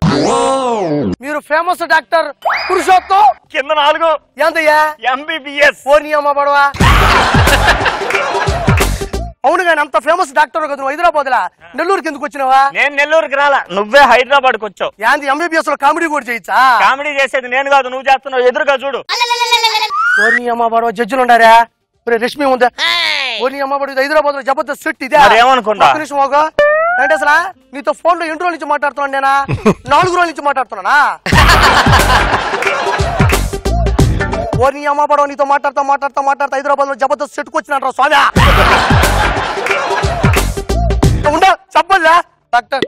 Speaker 16: మీరు ఫేమస్ డాక్టర్ పురుషోత్తం
Speaker 6: కింద 4
Speaker 16: ఎంతయ్యా?
Speaker 6: ఎంబీబీఎస్.
Speaker 16: ఓ నీ అమ్మ పడవా. అవును కానీ అంత ఫేమస్ డాక్టర్ కదా నువ్వు హైదరాబాద్ లా, నెల్లూరుకి ఎందుకు వచ్చినావా?
Speaker 6: నేను నెల్లూరుకి రాలా, నువ్వే హైదరాబాద్ కు వచ్చావు.
Speaker 16: యాంది ఎంబీబీఎస్ లో కామెడీ కూడా చేయొచ్చా?
Speaker 6: కామెడీ చేసేది నేను కాదు, నువ్వు చేస్తున్నావు. ఎదురుగా చూడు.
Speaker 16: ఓ నీ అమ్మ పడవ జడ్జిలు ఉండారా? రష్మి ఉందా? ఓ నీ అమ్మ పడవ హైదరాబాద్ లో జబర్దస్త్ సెట్ ఇదే.
Speaker 6: ఏమనుకున్నా
Speaker 16: వెంకటేశ్వరా నీతో ఫోన్ లో ఎన్ని రోజుల నుంచి మాట్లాడుతున్నాను నేనా? 4 రోజుల నుంచి మాట్లాడుతున్నానా? ఓ నీ అమ్మ పడవ నీతో మాట్లాడతా హైదరాబాద్ లో జబర్దస్త్ సెట్కి వచ్చినా స్వామి. ఉండా చెప్పల్లా డాక్టర్,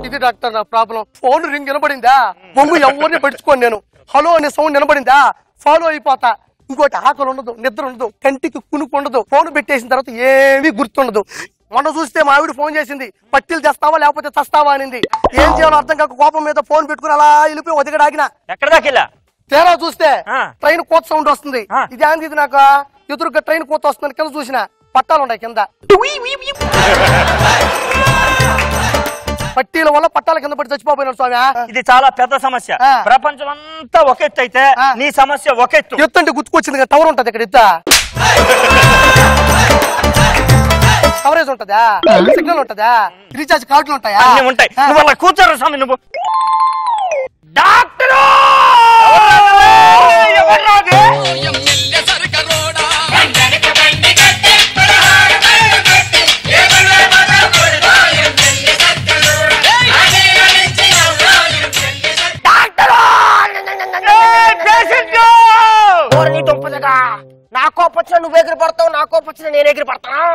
Speaker 16: ఇది డాక్టర్ నా ప్రాబ్లం. ఫోన్ రింగ్ వినబడిందా బొమ్మ ఎవరిని పట్టించుకోండి నేను. హలో అనే సౌండ్ వినబడిందా ఫాలో అయిపోతా. ఇంకోటి ఆకలి ఉండదు, నిద్ర ఉండదు, కంటికి కునుకు ఉండదు. ఫోన్ పెట్టేసిన తర్వాత ఏమీ గుర్తుండదు. మొన్న చూస్తే మా ఆవిడ ఫోన్ చేసింది, పట్టీలు తెస్తావా లేకపోతే చస్తావా అనింది. ఏం చేయాలో అర్థం కాక కోపం మీద ఫోన్ పెట్టుకుని అలా వెళ్ళిపోయి ఒదిగడాగిన.
Speaker 6: ఎక్కడ దాకా
Speaker 16: తేరా చూస్తే ట్రైన్ కోత సౌండ్ వస్తుంది. ఇది ఏంది, ఇది నాకు ఎదురుగా ట్రైన్ కోత వస్తుంది. కింద చూసిన పట్టాలు ఉన్నాయి కింద. పట్టీల వల్ల పట్టాల కింద పడి చచ్చిపోయినాడు స్వామి.
Speaker 6: ఇది చాలా పెద్ద సమస్య. ప్రపంచం అంతా ఒక ఎత్తు అయితే నీ సమస్య ఒక ఎత్తు.
Speaker 16: ఎత్తు అంటే గుర్తుకొచ్చింది, టవర్ ఉంటది ఇక్కడ. ఎత్త కవరేజ్ ఉంటదా, సిగ్నల్ ఉంటదా, రీఛార్జ్ కార్డులు ఉంటాయా?
Speaker 6: ఉంటాయి. నువ్వు అలా కూర్చోరు స్వామి. నువ్వు డాక్టర్
Speaker 16: నా కోపం వచ్చినా నువ్వు ఎగిరి పడతావు, నా కోపం వచ్చినా నేను ఎగిరి పడతాను.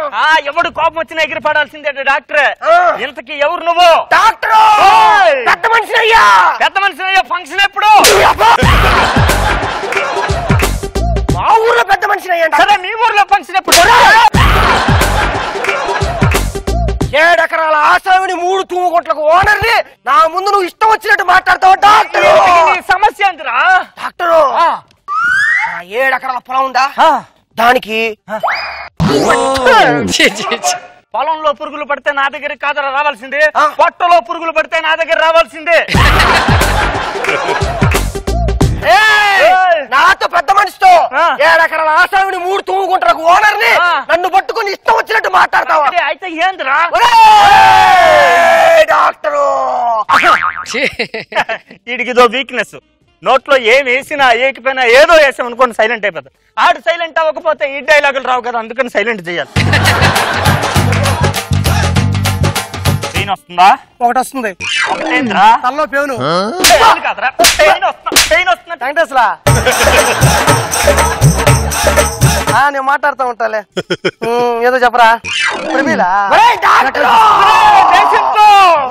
Speaker 6: ఎవడు కోపం వచ్చినా ఎగిరి పడాల్సిందే డాక్టర్. ఇంతకీ ఎవరు నువ్వు?
Speaker 16: డాక్టర్ పెద్ద మనిషి అయ్యా.
Speaker 6: పెద్ద మనిషి అయ్యా. ఫంక్షన్ ఎప్పుడు?
Speaker 16: నా ముందు నువ్వు ఇష్టం వచ్చినట్టు మాట్లాడతావు డాక్టర్.
Speaker 12: సమస్య ఏంటిరా
Speaker 16: డాక్టరు? 7 ఎకరాల పొలం ఉందా, దానికి
Speaker 12: పొలంలో పురుగులు పడితే నా దగ్గర కాదరా రావాల్సిందే, పొట్టలో పురుగులు పడితే నా దగ్గర రావాల్సిందే.
Speaker 16: నాతో పెద్ద మనిషితో 7 ఎకరాల ఆసామిని 3 తూముకుంటారు ఓనర్ ని నన్ను పట్టుకుని ఇష్టం వచ్చినట్టు మాట్లాడతావా?
Speaker 12: అయితే ఏందిరా
Speaker 16: డాక్టరు?
Speaker 12: వీడికిదో వీక్నెస్, నోట్లో ఏం వేసినా ఏకపోయినా ఏదో వేసాం అనుకోండి సైలెంట్ అయిపోతా. ఆడు సైలెంట్ అవ్వకపోతే ఈ డైలాగులు రావు కదా, అందుకని సైలెంట్ చేయాలి. పెయిన్ వస్తుందా?
Speaker 16: ఒకటి వస్తుంది.
Speaker 12: ఒకటేంద్రా?
Speaker 16: తల్లో పేను
Speaker 12: కాదురా, పెయిన్ వస్తున్నా.
Speaker 16: వెంకటేశ్వరా నేను మాట్లాడుతూ ఉంటాలే, ఏదో చెప్పరా.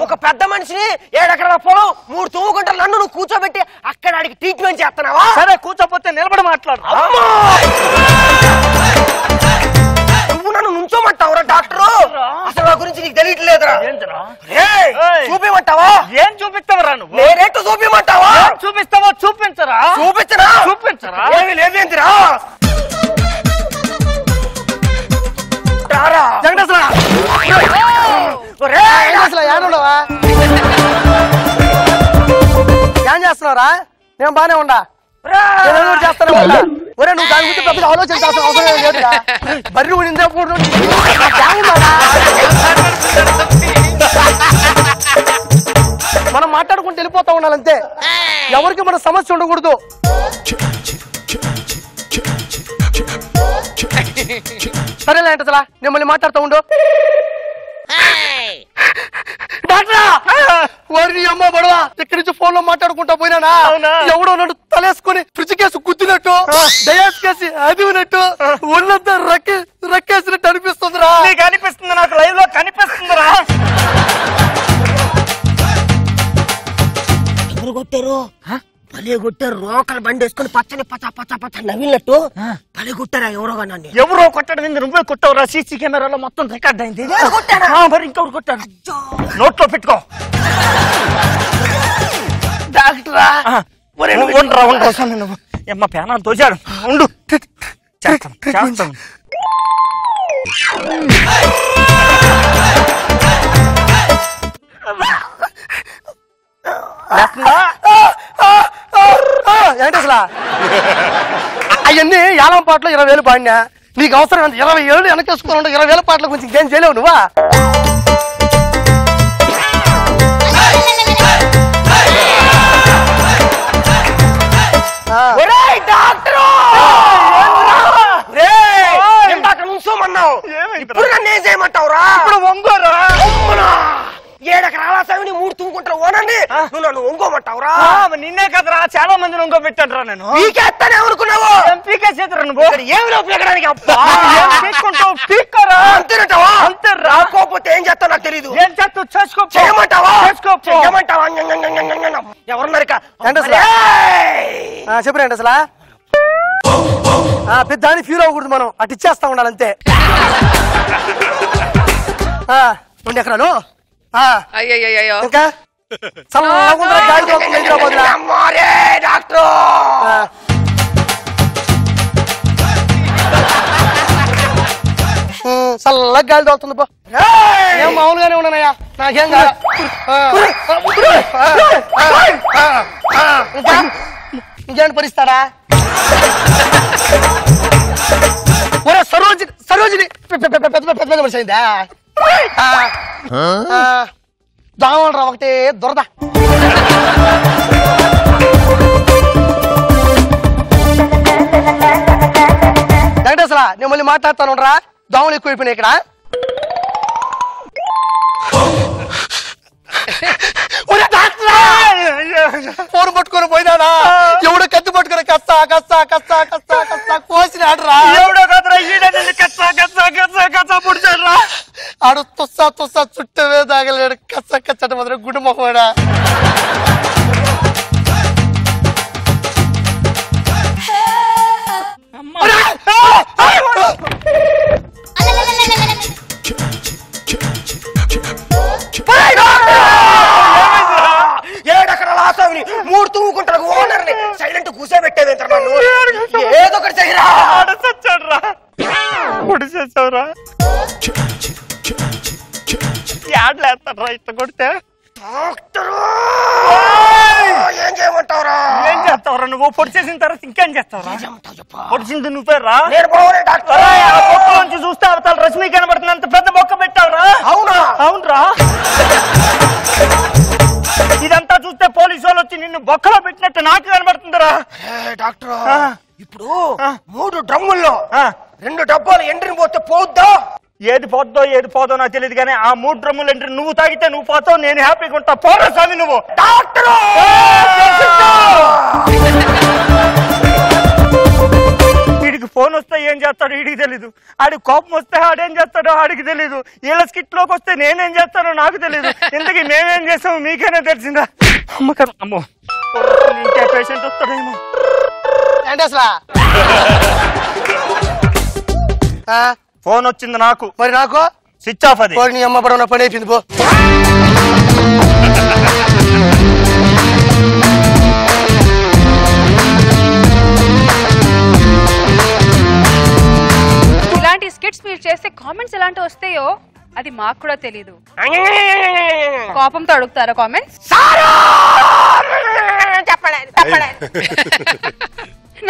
Speaker 16: ఒక పెద్ద మనిషిని 7 ఎకరాల పొలం 3 తూముకుంటారు, నన్ను నువ్వు కూర్చోబెట్టి అక్కడ ఆడికి ట్రీట్మెంట్ చేస్తున్నావా?
Speaker 12: సరే కూర్చోపోతే నిలబడి మాట్లాడు.
Speaker 16: నువ్వు నన్ను నుంచోమంటావురా డాక్టరు? అసలు నా గురించి నీకు తెలియట్లేదురా. చూపిమంటావా?
Speaker 12: ఏం చూపిస్తావరా నువ్వు?
Speaker 16: నేనేంటో చూపిమంటావా?
Speaker 12: చూపిస్తావో చూపించరా?
Speaker 16: చూపించరా?
Speaker 12: చూపించరా?
Speaker 16: ఏమి లేదేంటిరా? ఏం చేస్తున్నావురా? నేను బానే ఉండా చేస్తాను. ఒరే నువ్వు దాని గురించి పెద్దగా ఆలోచించాల్సిన అవసరం లేదురా. బర్రి ఉండిందే మనం మాట్లాడుకుంటూ వెళ్ళిపోతా ఉండాలంతే, ఎవరికి మన సమస్య ఉండకూడదు. సరేలే ఏంటసలా, నేను మళ్ళీ మాట్లాడుతూ ఉండు. వారి అమ్మ బడవా, ఇక్కడి నుంచి ఫోన్ లో మాట్లాడుకుంటా పోయినానా, ఎవడో నన్ను తలేసుకుని ఫ్రిడ్జ్ కేసు గుద్దినట్టు, డయాస్ కేసి అది ఉన్నట్టు, ఒళ్ళంతా రక్కేసినట్టు అనిపిస్తుందిరా.
Speaker 12: నీకు అనిపిస్తుంది, నాకు లైవ్ లో కనిపిస్తుందిరా.
Speaker 16: ఎవరు కొట్టారు? భలే కొట్టారు. రోకలు బండి వేసుకుని పచ్చని పచ్చ పచ్చ పచ్చ నవ్వినట్టు భలే కొట్టారా ఎవరో కానీ.
Speaker 12: ఎవరో కొట్టడం నువ్వే కొట్టావురా? సీసీ కెమెరాలో మొత్తం రికార్డ్ అయింది. మరి ఇంకొకరు కొట్టాడు. నోట్లో పెట్టుకో.
Speaker 16: డాక్టరా
Speaker 12: ఉండరా నువ్వు ఎమ్మ పేనాలు తోచాడు. ఉండు చేస్తాను.
Speaker 16: ఏంటి అసలు అవన్నీ యాలం పాటలు 20,000 పాడినా, నీకు అవసరం 20 ఏళ్ళు వెనకేసుకుని 20,000 పాటల గురించి ఇంకేం చేయలేవు నువ్వా? నుంచోమన్నావు, ఇప్పుడు నన్ను ఏం చేయమంటావురా?
Speaker 12: ఇప్పుడు వంగోరా?
Speaker 16: 7 ఎకరాల ఆసామిని 3 తూముకుంటారు ఓనండి, నువ్వు నన్ను వంగోమంటావురా?
Speaker 12: నిన్నే కదరా, చాలా మందిని వంగో పెట్టాడురా. నేను
Speaker 16: పీకేస్తానే అనుకున్నావు.
Speaker 12: పీకేసేద్దరా నువ్వు?
Speaker 16: ఏమి లేవు పీకడానికి.
Speaker 12: పీక్కుంటావు
Speaker 16: అంతేనంటావా?
Speaker 12: అంతేరా.
Speaker 16: రాకపోతే ఏం చేస్తావు నాకు తెలీదు.
Speaker 12: ఏం చేస్తావు? చేసుకో.
Speaker 16: చేయమంటావా?
Speaker 12: చేయమంటావా?
Speaker 16: ఎవరున్నారు చెప్పండి అసలు. పెద్ద ఫీల్ అవ్వకూడదు, మనం అటు ఇచ్చేస్తా ఉండాలంతే. 2 ఎకరాలు ఇంకా చల్లకుండా గాలి తోలుతుంది హైదరాబాద్. డాక్టర్ చల్లగా గాలి తోలుతుంది. ఏం మామూలుగానే ఉన్నానయ్యా, నాకేం కాదు. ఇంకేంటి పరిస్తారా? సరోజిని పెద్ద మనిషి అయిందా? దోమలు రా ఒకటే దురద. వెంకటేశ్వర నేను మళ్ళీ మాట్లాడతాను రా. దోమలు ఎక్కువైపోయినాయి ఇక్కడ. ఫోన్ పట్టుకొని పోయినాడా? ఎవడో కత్తి పట్టుకుని కస్తా కస్తా కస్తా కస్తా కస్తా కోసినాడురా.
Speaker 12: ఎవడో కదరా కస్తా కస్తా కస్తా కస్తా పుడిచాడురా.
Speaker 16: ఆడు తుస్సా తుస్సా చుట్టవే తాగలేడు. కచ్చ కచ్చట మాత్రం గుడి మొహడా. ఓనర్ని సైలెంట్ కూర్చోబెట్టేవేంట నన్ను ఏదో ఒకటి చెయ్యరా
Speaker 12: చచ్చాడురా పొడిచేసావురా యాడ్లేస్తాడ్రా ఇట్ట కొడితే
Speaker 16: ఏం చేయమంటావురా
Speaker 12: ఏం చేస్తావురా నువ్వు పొడిచేసిన తర్వాత ఇంకేం చేస్తావురా పొడిచింది నువ్వేరా
Speaker 16: నేను పోలే డాక్టర్
Speaker 12: ఆ బొక్క నుంచి చూస్తే అవతల రశ్మి కనబడుతుంది అంత పెద్ద బొక్క పెట్టావురా
Speaker 16: అవునా
Speaker 12: అవునరా ఇదంతా చూస్తే పోలీసు వాళ్ళు వచ్చి నిన్ను బొక్కలో పెట్టినట్టు నాకు కనబడుతుందిరా
Speaker 16: డాక్టర్ ఇప్పుడు 3 డ్రమ్ముల్లో 2 డబ్బాలు ఎండ్రిని పోతే పోద్దా
Speaker 12: ఏది పోద్దో ఏది పోదో నాకు తెలియదు కానీ ఆ 3 డ్రమ్ములు ఎంట్రీ నువ్వు తాగితే నువ్వు పోతావు నేను హ్యాపీగా ఉంటా పోరా స్వామి నువ్వు
Speaker 16: డాక్టర్
Speaker 12: వీడికి ఫోన్ వస్తే ఏం చేస్తాడో వీడికి తెలీదు ఆడికి కోపం వస్తే ఆడేం చేస్తాడో ఆడికి తెలీదు వీళ్ళ స్కిట్ లోకి వస్తే నేనేం చేస్తానో నాకు తెలీదు ఇంతకీ మేమేం చేస్తామో మీకైనా తెలిసిందా అమ్మ కదా అమ్మో ఇంకే పేషెంట్ వస్తాడేమో
Speaker 16: ఏంటి అసలు
Speaker 12: ఫోన్ వచ్చింది నాకు
Speaker 16: మరి నాకు
Speaker 12: స్విచ్ ఆఫ్ అది
Speaker 16: నీ అమ్మ పడవ పని అయిపోయింది పో
Speaker 1: ఇలాంటి స్కిట్స్ మీరు చేస్తే కామెంట్స్ ఎలాంటి వస్తాయో అది మాకు కూడా తెలీదు కోపంతో అడుగుతారా కామెంట్స్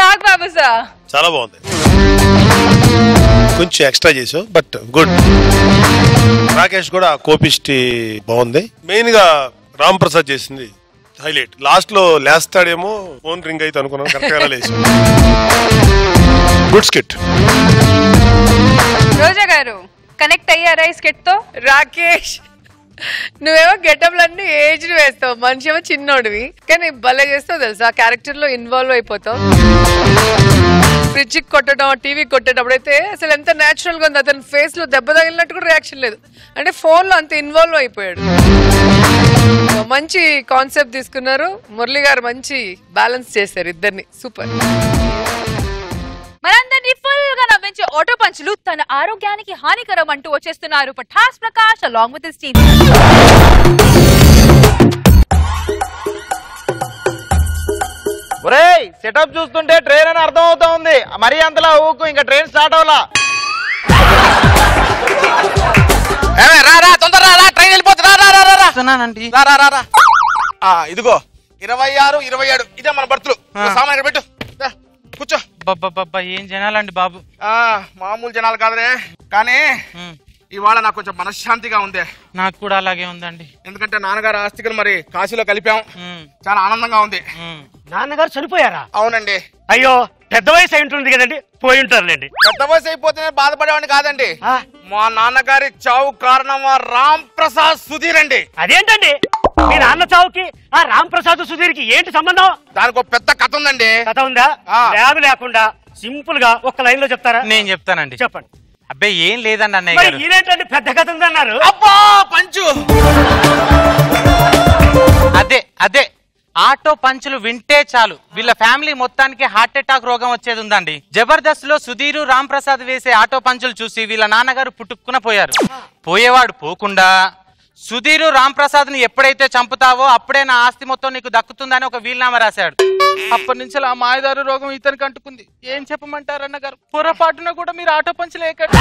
Speaker 1: నాకు బాబు సార్
Speaker 11: చాలా బాగుంది కొంచెం ఎక్స్ట్రా చేసావు బట్ గుడ్ రాకేష్ కూడా కోపిష్టి బాగుంది మెయిన్ గా రామ్ ప్రసాద్ చేసింది హైలైట్ లాస్ట్ లో లేస్తాడేమో ఫోన్ రింగ్ అయితే అనుకున్నాను కరెక్ట్ గా లేచి గుడ్ స్కిట్
Speaker 1: రోజా గారు కనెక్ట్ అయ్యారా ఈ స్కిట్ తో
Speaker 10: రాకేష్ నువ్వేమో గెటప్లన్నీ ఏజ్ వేస్తావు మనిషి ఏమో చిన్నోడివి కానీ భలే చేస్తావు తెలుసా ఆ క్యారెక్టర్ లో ఇన్వాల్వ్ అయిపోతావు ఫ్రిడ్జ్ కొట్టడం టీవీ కొట్టేటప్పుడు అయితే అసలు ఎంత నేచురల్ గా ఉంది అతని ఫేస్ లో దెబ్బ తగిలినట్టు కూడా రియాక్షన్ లేదు అంటే ఫోన్ లో అంత ఇన్వాల్వ్ అయిపోయాడు మంచి కాన్సెప్ట్ తీసుకున్నారు మురళి గారు మంచి బ్యాలెన్స్ చేశారు ఇద్దరిని సూపర్
Speaker 1: మనందరినీ ఫుల్ గా నవ్వించే ఆటో పంచులు తన ఆరోగ్యానికి హానికరం అంటూ వచ్చేస్తున్నారు Patas Prakash along with his team
Speaker 7: ఒరేయ్ సెటప్ చూస్తుంటే ట్రైన్ అని అర్థం అవుతా ఉంది మరీ అంతలా ఊకు ఇంకా ట్రైన్ స్టార్ట్ అవ్వాలా
Speaker 9: ట్రైన్ వెళ్ళిపోతుంది
Speaker 7: ఇదిగో 26, 27 ఇదే మన బర్తులు సామాన్ ఇక్కడ పెట్టు కూర్చో
Speaker 6: బాబా ఏం జనాలండి బాబు
Speaker 7: మామూలు జనాలు కాదురే కానీ ఇవాళ నాకు కొంచెం మనశ్శాంతిగా ఉంది
Speaker 6: నాకు కూడా అలాగే ఉందండి
Speaker 7: ఎందుకంటే నాన్నగారు ఆస్తికలు మరి కాశీలో కలిపాం చాలా ఆనందంగా ఉంది
Speaker 12: నాన్నగారు చనిపోయారా
Speaker 7: అవునండి
Speaker 12: అయ్యో పెద్ద వయసు అయి ఉంటుంది కదండి పోయి ఉంటారులేండి
Speaker 7: పెద్ద వయసు అయిపోతేనే బాధపడేవాడిని కాదండి మా నాన్నగారి చావు కారణం రామ్ ప్రసాద్ సుధీర్ అండి
Speaker 12: అదేంటండి మీ నాన్న చావుకి ఆ రామ్ ప్రసాద్ సుధీర్ కి ఏంటి సంబంధం
Speaker 7: దానికి ఒక పెద్ద కథ ఉందండి
Speaker 12: కథ ఉందా ల్యాబ్ లేకుండా సింపుల్ గా ఒక్క లైన్ లో చెప్తారా
Speaker 6: నేను చెప్తానండి
Speaker 12: చెప్పండి
Speaker 6: అబ్బాయి ఏం లేదండి అన్నయ్య గారు
Speaker 12: ఈరేంటండి పెద్ద కథ ఉందన్నారు
Speaker 7: అబ్బా పంచు
Speaker 6: అదే ఆటో పంచులు వింటే చాలు వీళ్ళ ఫ్యామిలీ మొత్తానికి హార్ట్ అటాక్ రోగం వచ్చేది ఉందండి జబర్దస్త్ లో సుధీరు రామ్ ప్రసాద్ వేసే ఆటో పంచులు చూసి వీళ్ళ నాన్నగారు పుట్టుక్కున పోయారు పోయేవాడు పోకుండా సుధీరు రామ్ ప్రసాద్ ని ఎప్పుడైతే చంపుతావో అప్పుడే నా ఆస్తి మొత్తం నీకు దక్కుతుందని ఒక వీలునామా రాశాడు అప్పటి నుంచి ఆ మాయదారు రోగం ఇతనికి అంటుకుంది ఏం చెప్పమంటారు అన్నగారు పొరపాటున కూడా మీరు ఆటో పంచులు వేయకండి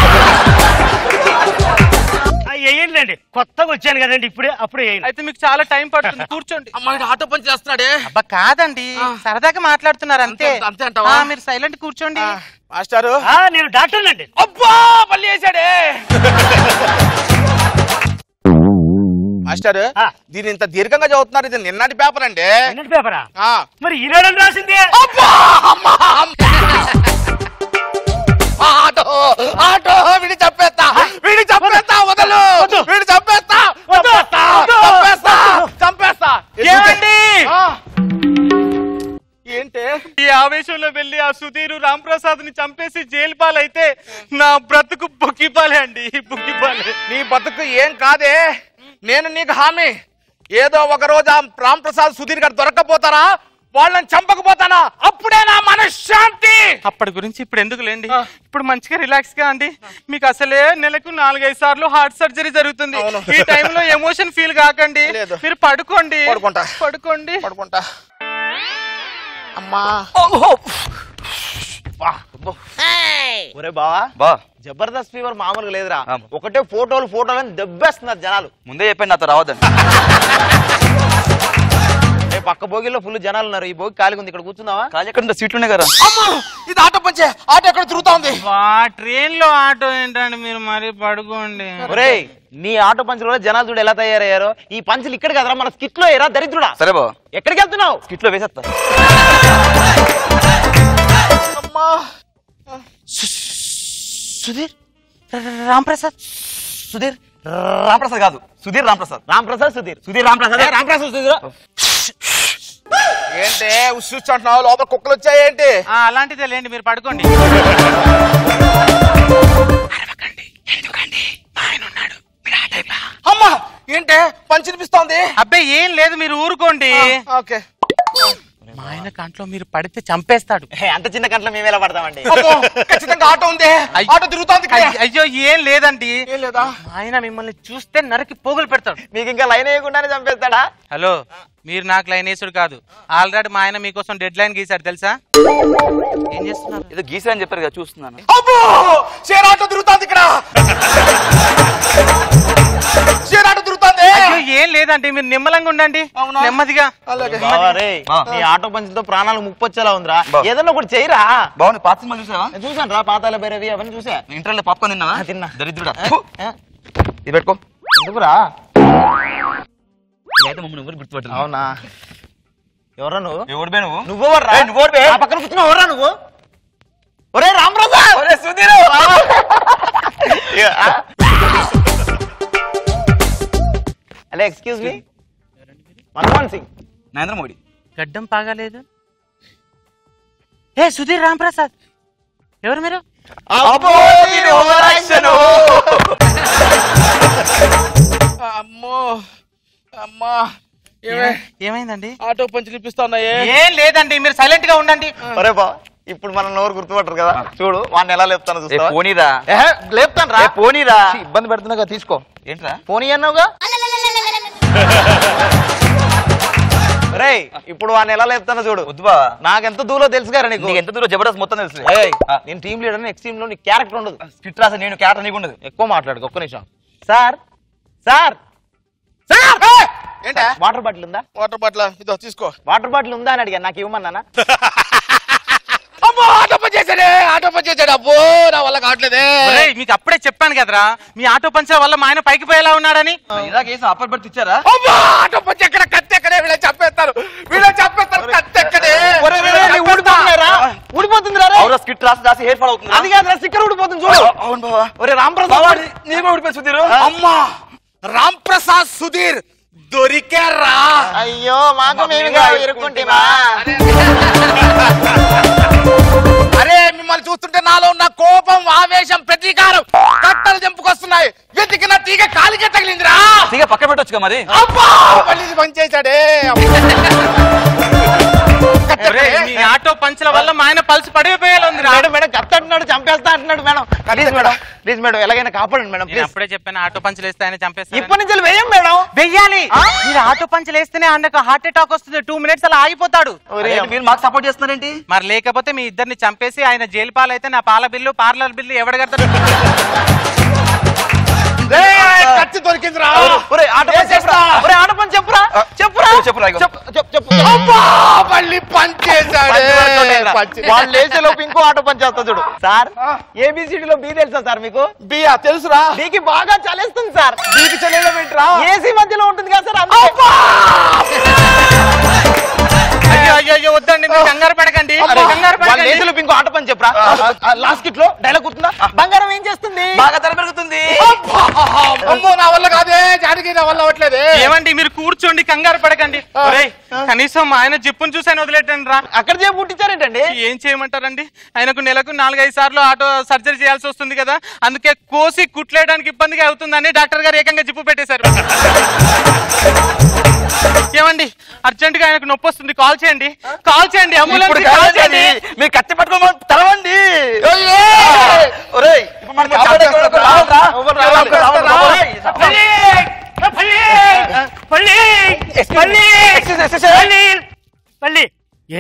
Speaker 12: వేయండి కొత్తగా వచ్చాను కదండి ఇప్పుడే అప్పుడే
Speaker 6: అయితే మీకు చాలా టైం పడుతుంది కూర్చోండి
Speaker 7: అమ్మాయి ఆటో పని చేస్తున్నాడే
Speaker 6: అబ్బా కాదండి సరదాగా మాట్లాడుతున్నారు అంతే
Speaker 7: అంతే అంటావా
Speaker 6: మీరు సైలెంట్ కూర్చోండి
Speaker 7: మాస్టారు
Speaker 12: నేను డాక్టర్ అండి
Speaker 7: అబ్బా మళ్ళీ వేసాడే మాస్టర్ దీని ఇంత దీర్ఘంగా చదువుతున్నారు ఇది నిన్నటి పేపర్ అండి
Speaker 12: నిన్నటి పేపరా మరి ఈనాడు రాసింది
Speaker 7: ఆటో ఆటో వీడి చంపేస్తా వదలు వీడి చంపేస్తా
Speaker 6: ఏమండి
Speaker 7: ఏంటి
Speaker 6: ఈ ఆవేశంలో వెళ్ళి ఆ సుధీరు రామ్ ప్రసాద్ ని చంపేసి జైలు పాలైతే నా బ్రతుకు బుక్కిపాలే అండి బుక్కిపాలే
Speaker 7: నీ బతుకు ఏం కాదే నేను నీకు హామీ ఏదో ఒక రోజు ఆ రామ్ ప్రసాద్ సుధీర్ గారు దొరక్కపోతారా వాళ్ళని చంపకపోతానా అప్పుడే నా మనశ్శాంతి
Speaker 6: అప్పటి గురించి ఇప్పుడు ఎందుకు లేండి ఇప్పుడు మంచిగా రిలాక్స్ గా అండి మీకు అసలే నెలకు 4-5 సార్లు హార్ట్ సర్జరీ జరుగుతుంది ఈ టైంలో ఎమోషన్ ఫీల్ కాకండి మీరు పడుకోండి
Speaker 7: పడుకుంటా
Speaker 9: అమ్మా
Speaker 6: ఒరే బావా జబర్దస్త్ ఫీవర్ మామూలుగా లేదురా ఒకటే ఫోటోలు అని దెబ్బేస్తున్నారు జనాలు
Speaker 9: ముందే చెప్పండి నాతో రావద్దని
Speaker 6: పక్క బోగిలో ఫుల్ జనాలు ఉన్నారు ఈ బోగి ఖాళీగా ఉంది ఇక్కడ కూర్చుందావా
Speaker 9: కాదు ఎక్కడ సీట్లు ఉన్నాయి కదా
Speaker 6: ఇది ఆటో పంచే ఆటో ఎక్కడ తిరుగుతా ఉంది
Speaker 17: ట్రైన్ లో ఆటో ఏంటండి మీరు మరి పడుకోండి
Speaker 6: ఒరేయ్ నీ ఆటో పంచులో జనాలు చూడు ఎలా తయారయ్యారో ఈ పంచులు ఇక్కడ కదరా మన స్కిట్ లో ఏరా దరిద్రుడా
Speaker 9: సరే బావ
Speaker 6: ఎక్కడికి వెళ్తున్నావు
Speaker 9: స్కిట్ లో వేసేస్తా
Speaker 6: సుధీర్ రాంప్రసాద్ సుధీర్ రాంప్రసాద్ కాదు సుధీర్ రాంప్రసాద్ సుధీర్ రాంప్రసాద్ సుధీర్
Speaker 9: ఏంటి చూస్తున్నావు లోపల కుక్కలు వచ్చాయేంటి
Speaker 17: అలాంటిదే లేండి మీరు పడుకోండి
Speaker 9: అమ్మా ఏంటి పంచి వినిపిస్తోంది
Speaker 17: అబ్బాయి ఏం లేదు మీరు ఊరుకోండి
Speaker 9: ఓకే
Speaker 17: మా ఆయన కంట్లో మీరు పడితే చంపేస్తాడు
Speaker 6: అంత చిన్న కంట్లో మేము ఎలా పడతామండి
Speaker 9: ఖచ్చితంగా ఆటో ఉంది ఆటో తిరుగుతోంది
Speaker 17: అయ్యో ఏం లేదండి
Speaker 9: ఏం లేదా
Speaker 17: ఆయన మిమ్మల్ని చూస్తే నరికి పోగులు పెడతాడు
Speaker 6: మీకు ఇంకా లైన్ వేయకుండానే చంపేస్తాడా
Speaker 17: హలో మీరు నాకు లైన్ వేసుడు కాదు ఆల్రెడీ మా ఆయన మీకోసం డెడ్ లైన్ గీసాడు తెలుసా ఏం చేస్తున్నారు
Speaker 9: ఏదో గీసా అని చెప్పారు కదా చూస్తున్నాను అబ్బో షేర్ ఆటో తిరుగుతోంది ఇక్కడ షేర్ ఆటో తిరుగుతోంది
Speaker 17: ఏం లేదండి మీరు నిమ్మలంగా ఉండండి నెమ్మదిగా
Speaker 6: నీ ఆటో పంచుతో ప్రాణాలు ముప్పొచ్చేలా ఉందిరా ఏదన్నా ఒకటి చేయరా
Speaker 9: బాగుంది పాత సినిమా చూసావా
Speaker 6: చూసాను రా పాతాల భైరవి అవన్నీ చూసా
Speaker 9: ఇంటర్లో పాప్కార్న్ తిన్నావా
Speaker 6: తిన్నా
Speaker 9: దరిద్రుడా ఇది పెట్టుకో
Speaker 6: ఎందుకురా
Speaker 9: అయితే మమ్మల్ని ఎవరు గుర్తుపట్టారు
Speaker 6: అవునా ఎవరా నువ్వు
Speaker 9: ఎవరిబే నువ్వు
Speaker 6: నువ్వెవర్రా
Speaker 9: నువ్వు
Speaker 6: ఆ పక్కన కూర్చున్నావు ఎవరా నువ్వు ఒరే రామప్రసాద్
Speaker 9: ఒరే సుధీర్
Speaker 6: అలే ఎక్స్క్యూజ్ మీ మన్మోహన్ సింగ్
Speaker 9: నరేంద్ర మోడీ
Speaker 17: గడ్డం పాగలేదు ఏ సుధీర్ రాంప్రసాద్ ఎవరు మీరు
Speaker 9: అమ్మో అమ్మా
Speaker 17: ఏమైందండి
Speaker 9: ఆటో పంచి నిపిస్తున్నాయే
Speaker 17: ఏం లేదండి మీరు సైలెంట్ గా ఉండండి
Speaker 6: ఒరే బా ఇప్పుడు మనం నోరు గుర్తుపట్టరు కదా చూడు వాడిని ఎలా లేపుతాను చూస్తా
Speaker 9: పోనీరా
Speaker 6: లేపుతాను రా
Speaker 9: పోనీరా
Speaker 6: ఇబ్బంది పెడుతున్నా తీసుకో
Speaker 9: ఏంట్రా
Speaker 6: పోనీ అన్నావుగా రే ఇప్పుడు వాడిని ఎలా లేపుతానో చూడు
Speaker 9: వద్దుబా
Speaker 6: నాకెంత దూలో తెలుసు గారా నీకు
Speaker 9: ఎంత దూరం జబర్దస్త్ మొత్తం తెలుసు
Speaker 6: నేను టీం లీడర్ నెక్స్ట్ టీమ్ లో నీకు క్యారెక్టర్ ఉండదు
Speaker 9: స్క్రిప్ట్ రాసా నేను క్యారెక్టర్ నీకు ఉండదు
Speaker 6: ఎక్కువ మాట్లాడు ఒక్క నిమిషం సార్ సార్
Speaker 9: ఏంటా
Speaker 6: వాటర్ బాటిల్ ఉందా
Speaker 9: వాటర్ బాటిల్ ఇదో తీసుకో
Speaker 6: వాటర్ బాటిల్ ఉందా అని అడిగాను నాకు ఇవ్వమన్నానా
Speaker 9: అమ్మో ఆటో పని చేశాడు అబ్బో నా వల్ల కావట్లేదే
Speaker 17: మీకు అప్పుడే చెప్పాను కదరా మీ ఆటో పంచర్ వల్ల మా ఆయన పైకి పోయేలా ఉన్నాడని
Speaker 9: ఇలాగేసి అప్పటి ఇచ్చారా
Speaker 3: అమ్మా ఆటో పంచి ఎక్కడ కత్తి ఎక్కడే వీళ్ళ చెప్పేస్తారు కత్తి ఎక్కడే
Speaker 6: ఊడిపోతుంది
Speaker 9: స్కిట్ రాసి హెయిర్ ఫాల్ అవుతుంది
Speaker 6: అది కాదు స్టిక్కర్ ఊడిపోతుంది చూడు
Speaker 9: అవును బావా
Speaker 6: ఒరే రాంప్రసాద్
Speaker 9: నీకు ఊడిపోయి సుధీర్
Speaker 3: అమ్మా రామ్ ప్రసాద్ సుధీర్ దొరికారా
Speaker 6: అయ్యో మాకు మేముగా ఇరుక్కుంటేమా
Speaker 3: అరే మిమ్మల్ని చూస్తుంటే నాలో ఉన్న కోపం ఆవేశం ప్రతీకారం కట్టలు తెంపుకొస్తున్నాయి వెతికిన తీగ కాలికే తగిలిందిరా
Speaker 9: తీగ పక్క పెట్టొచ్చుగా మరి
Speaker 3: అబ్బా మళ్ళీ పని చేశాడే
Speaker 17: మీ ఆటో పంచుల వల్ల మా ఆయన పల్స్ పడిపోయేలా ఉంది
Speaker 6: మేడం కత్తి అంటున్నాడు చంపేస్తా అంటున్నాడు మేడం ప్లీజ్ మేడం ఎలాగైనా కాపాడండి మేడం
Speaker 17: అప్పుడే చెప్పాను ఆటో పంచులు వేస్తే ఆయన చంపేస్తాను
Speaker 6: ఇప్పటి నుంచి వెయ్యం మేడం
Speaker 17: వెయ్యాలి మీరు ఆటో పంచులు వేస్తేనే ఆయనకు హార్ట్ అటాక్ వస్తుంది 2 minutes అలా ఆగిపోతాడు
Speaker 9: మీరు మాకు సపోర్ట్ చేస్తున్నారేంటి
Speaker 17: మరి లేకపోతే మీ ఇద్దరిని చంపేసి ఆయన జైలు పాలైతే నా పాల బిల్లు పార్లర్ బిల్లు ఎవడు కడతాడు
Speaker 3: కత్తి దొరికిందిరా
Speaker 6: ఆటో పని చెప్పురా
Speaker 3: మళ్ళీ పని చేశాడు
Speaker 6: వాళ్ళు లేచేలోపు ఇంకో ఆటో పని చేస్తా చూడు సార్ ఏబిసిడి లో బి తెలుసా సార్ మీకు
Speaker 3: బియా తెలుసురా
Speaker 6: బీకి బాగా చలేస్తుంది సార్
Speaker 3: బీకి చలేయడం ఏంట్రా
Speaker 6: ఏసీ మధ్యలో ఉంటుంది కదా సార్
Speaker 17: అయ్యో వద్దండి మీరు కంగారు పడకండి
Speaker 6: లేచేలోపు ఇంకో ఆటో పని చెప్పురా లాస్ట్ కిట్ లో డైలాగ్ గుర్తుందా బంగారం ఏం చేస్తుంది
Speaker 9: బాగా ధర పెరుగుతుంది
Speaker 3: అమ్మో నా వల్ల కాదే జానకి నా వల్ల అవ్వట్లేదే
Speaker 17: ఏమండి మీరు కూర్చోండి కంగారు పడకండి కనీసం మా ఆయన జిప్పును చూసి ఆయన వదిలేటండి రా
Speaker 6: అక్కడ చెప్పు పుట్టించారేంటండి
Speaker 17: ఏం చేయమంటారండి ఆయనకు నెలకు 4-5 సార్లు ఆటో సర్జరీ చేయాల్సి వస్తుంది కదా అందుకే కోసి కుట్లేయడానికి ఇబ్బందిగా అవుతుందని డాక్టర్ గారు ఏకంగా జిప్పు పెట్టేశారు ఏమండి అర్జెంట్ గా ఆయనకు నొప్పి వస్తుంది కాల్ చేయండి అంబులెన్స్ కాల్ చేయండి
Speaker 9: మీరు కత్తి పట్టుకోమని తెలవండి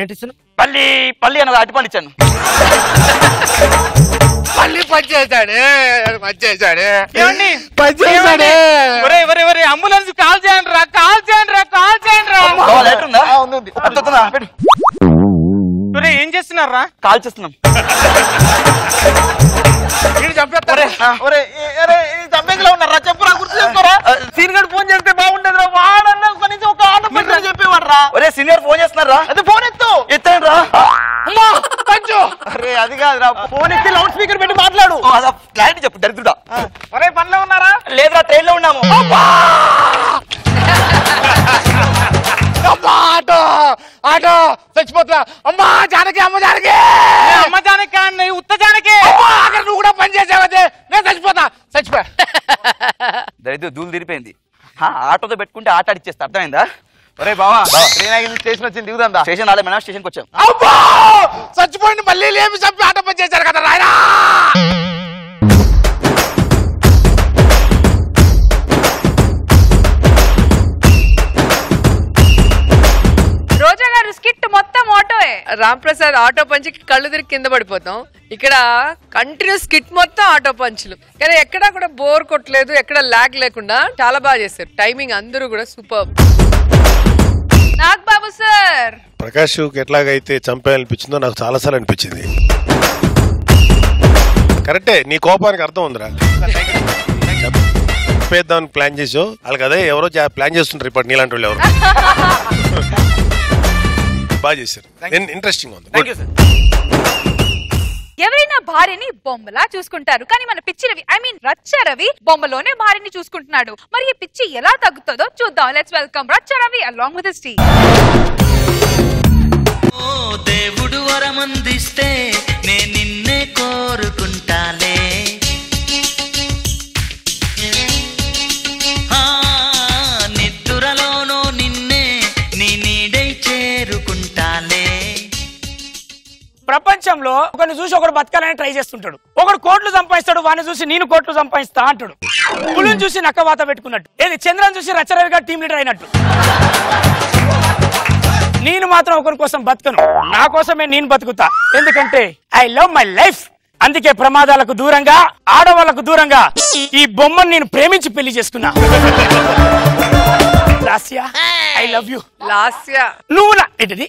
Speaker 12: ఏంటి
Speaker 6: పల్లి పల్లి అన్నది అటుపండి ఇచ్చాను.
Speaker 3: మళ్ళీ పనిచేశాడు పనిచేశాడు
Speaker 17: ఏమండి?
Speaker 3: పనిచేశాడు.
Speaker 17: ఒరే అంబులెన్స్ కాల్ చేయండి రా, కాల్ చేయండి రా, కాల్ చేయండి రా.
Speaker 6: లెటర్ ఉందా?
Speaker 17: ఒరే ఏం చేస్తున్నారా?
Speaker 6: కాల్ చేస్తున్నాం.
Speaker 12: చంపేదిలో ఉన్నారా? చెప్పురా, గుర్తు చెప్పురా. సీనియర్ ఫోన్ చేస్తే బాగుండేది రా. వాడన్నా కనీసం ఒక ఆట పట్టు చెప్పేవాడు రా.
Speaker 6: ఒరే సీనియర్ ఫోన్ చేస్తున్నారా?
Speaker 12: అది ఫోన్ ఎత్తు.
Speaker 6: ఎత్తాను రా.
Speaker 12: అరే అది కాదురా, ఫోన్ ఎత్తి లౌడ్ స్పీకర్ పెట్టి మాట్లాడు.
Speaker 6: క్లారిటీ చెప్పు దరిద్రుడా.
Speaker 12: ఒరే పనిలో ఉన్నారా?
Speaker 6: లేదురా, ట్రైన్ లో ఉన్నాము.
Speaker 3: ఆటో ఆటో చచ్చిపోతున్నా. అమ్మా జానకి, అమ్మ జానకి,
Speaker 17: అమ్మ జానకి అన్న ఉత్త జానకి.
Speaker 3: అక్కడ నువ్వు కూడా పని చేసావదే. నేను చచ్చిపోయా.
Speaker 6: దరిద్ర దూలు తీరిపోయింది. ఆటోతో పెట్టుకుంటే ఆట ఆడిచ్చేస్తా, అర్థమైందా?
Speaker 12: ఒరే బావా, ట్రైన్ ఆగింది, స్టేషన్ వచ్చింది, దిగుదా.
Speaker 6: స్టేషన్ రాలే, మనం స్టేషన్కి వచ్చాం.
Speaker 3: అబ్బా చచ్చిపోయింది. మళ్ళీ లేమి చంపి ఆటో పని చేశారు కదా రాయనా.
Speaker 1: రోజా గారు స్కిట్ మొత్తం ఆటోయే.
Speaker 10: రామ్ ప్రసాద్ ఆటో పంచికి కళ్ళు తిరిగి కింద పడిపోతాం. ఇక్కడ కంటిన్యూస్ స్కిట్ మొత్తం ఆటో పంచులు, కానీ ఎక్కడా కూడా బోర్ కొట్టలేదు, ఎక్కడ లాగ్ లేకుండా చాలా బాగా చేశారు. టైమింగ్ అందరూ కూడా సూపర్.
Speaker 1: నాగబాబు సార్,
Speaker 11: ప్రకాష్ ఎట్లాగైతే చంపేయాలనిపించిందో నాకు చాలాసార్లు అనిపించింది. కరెక్టే, నీ కోపానికి అర్థం ఉందిరా. చంపేద్దామని ప్లాన్ చేసావు వాళ్ళకి, అదే ఎవరో ప్లాన్ చేస్తుంటారు ఇప్పుడు నీలాంటి వాళ్ళు ఎవరు. బాగా చేశారు, ఇంట్రెస్టింగ్ ఉంది.
Speaker 1: ఎవరైనా భార్యని బొమ్మలా చూసుకుంటారు, కానీ మన పిచ్చి రవి, ఐ మీన్ రచ్చ రవి బొమ్మలోనే భార్యని చూసుకుంటున్నాడు. మరి ఈ పిచ్చి ఎలా తగ్గుతుందో చూద్దాం. లెట్స్ వెల్కమ్ రచ్చ Ravi along with his team.
Speaker 18: దేవుడు వరమందిస్తే నే నిన్నే కోరుకుంటాలే, నిద్దురలోనో నిన్నే నీ నీడై చేరుకుంటాలే.
Speaker 12: ప్రపంచంలో ఒకరిని చూసి ఒకడు బతకాలని ట్రై చేస్తుంటాడు. ఒకడు కోట్లు సంపాదిస్తాడు, వాడిని చూసి నేను కోట్లు సంపాదిస్తా అంటాడు. పులిని చూసి నక్క వాత పెట్టుకున్నట్టు, ఏది చంద్రని చూసి రచ్చరవిగా టీమ్ లీడర్ అయినట్టు. నేను మాత్రం ఒకరి కోసం బతకను, నా కోసమే నేను బతుకుతా. ఎందుకంటే ఐ లవ్ మై లైఫ్. అందుకే ప్రమాదాలకు దూరంగా, ఆడవాళ్లకు దూరంగా ఈ బొమ్మను నేను ప్రేమించి పెళ్లి చేసుకున్నా. Lasya, I love you.
Speaker 10: Lasya,
Speaker 12: నువ్వు ఏంటిది?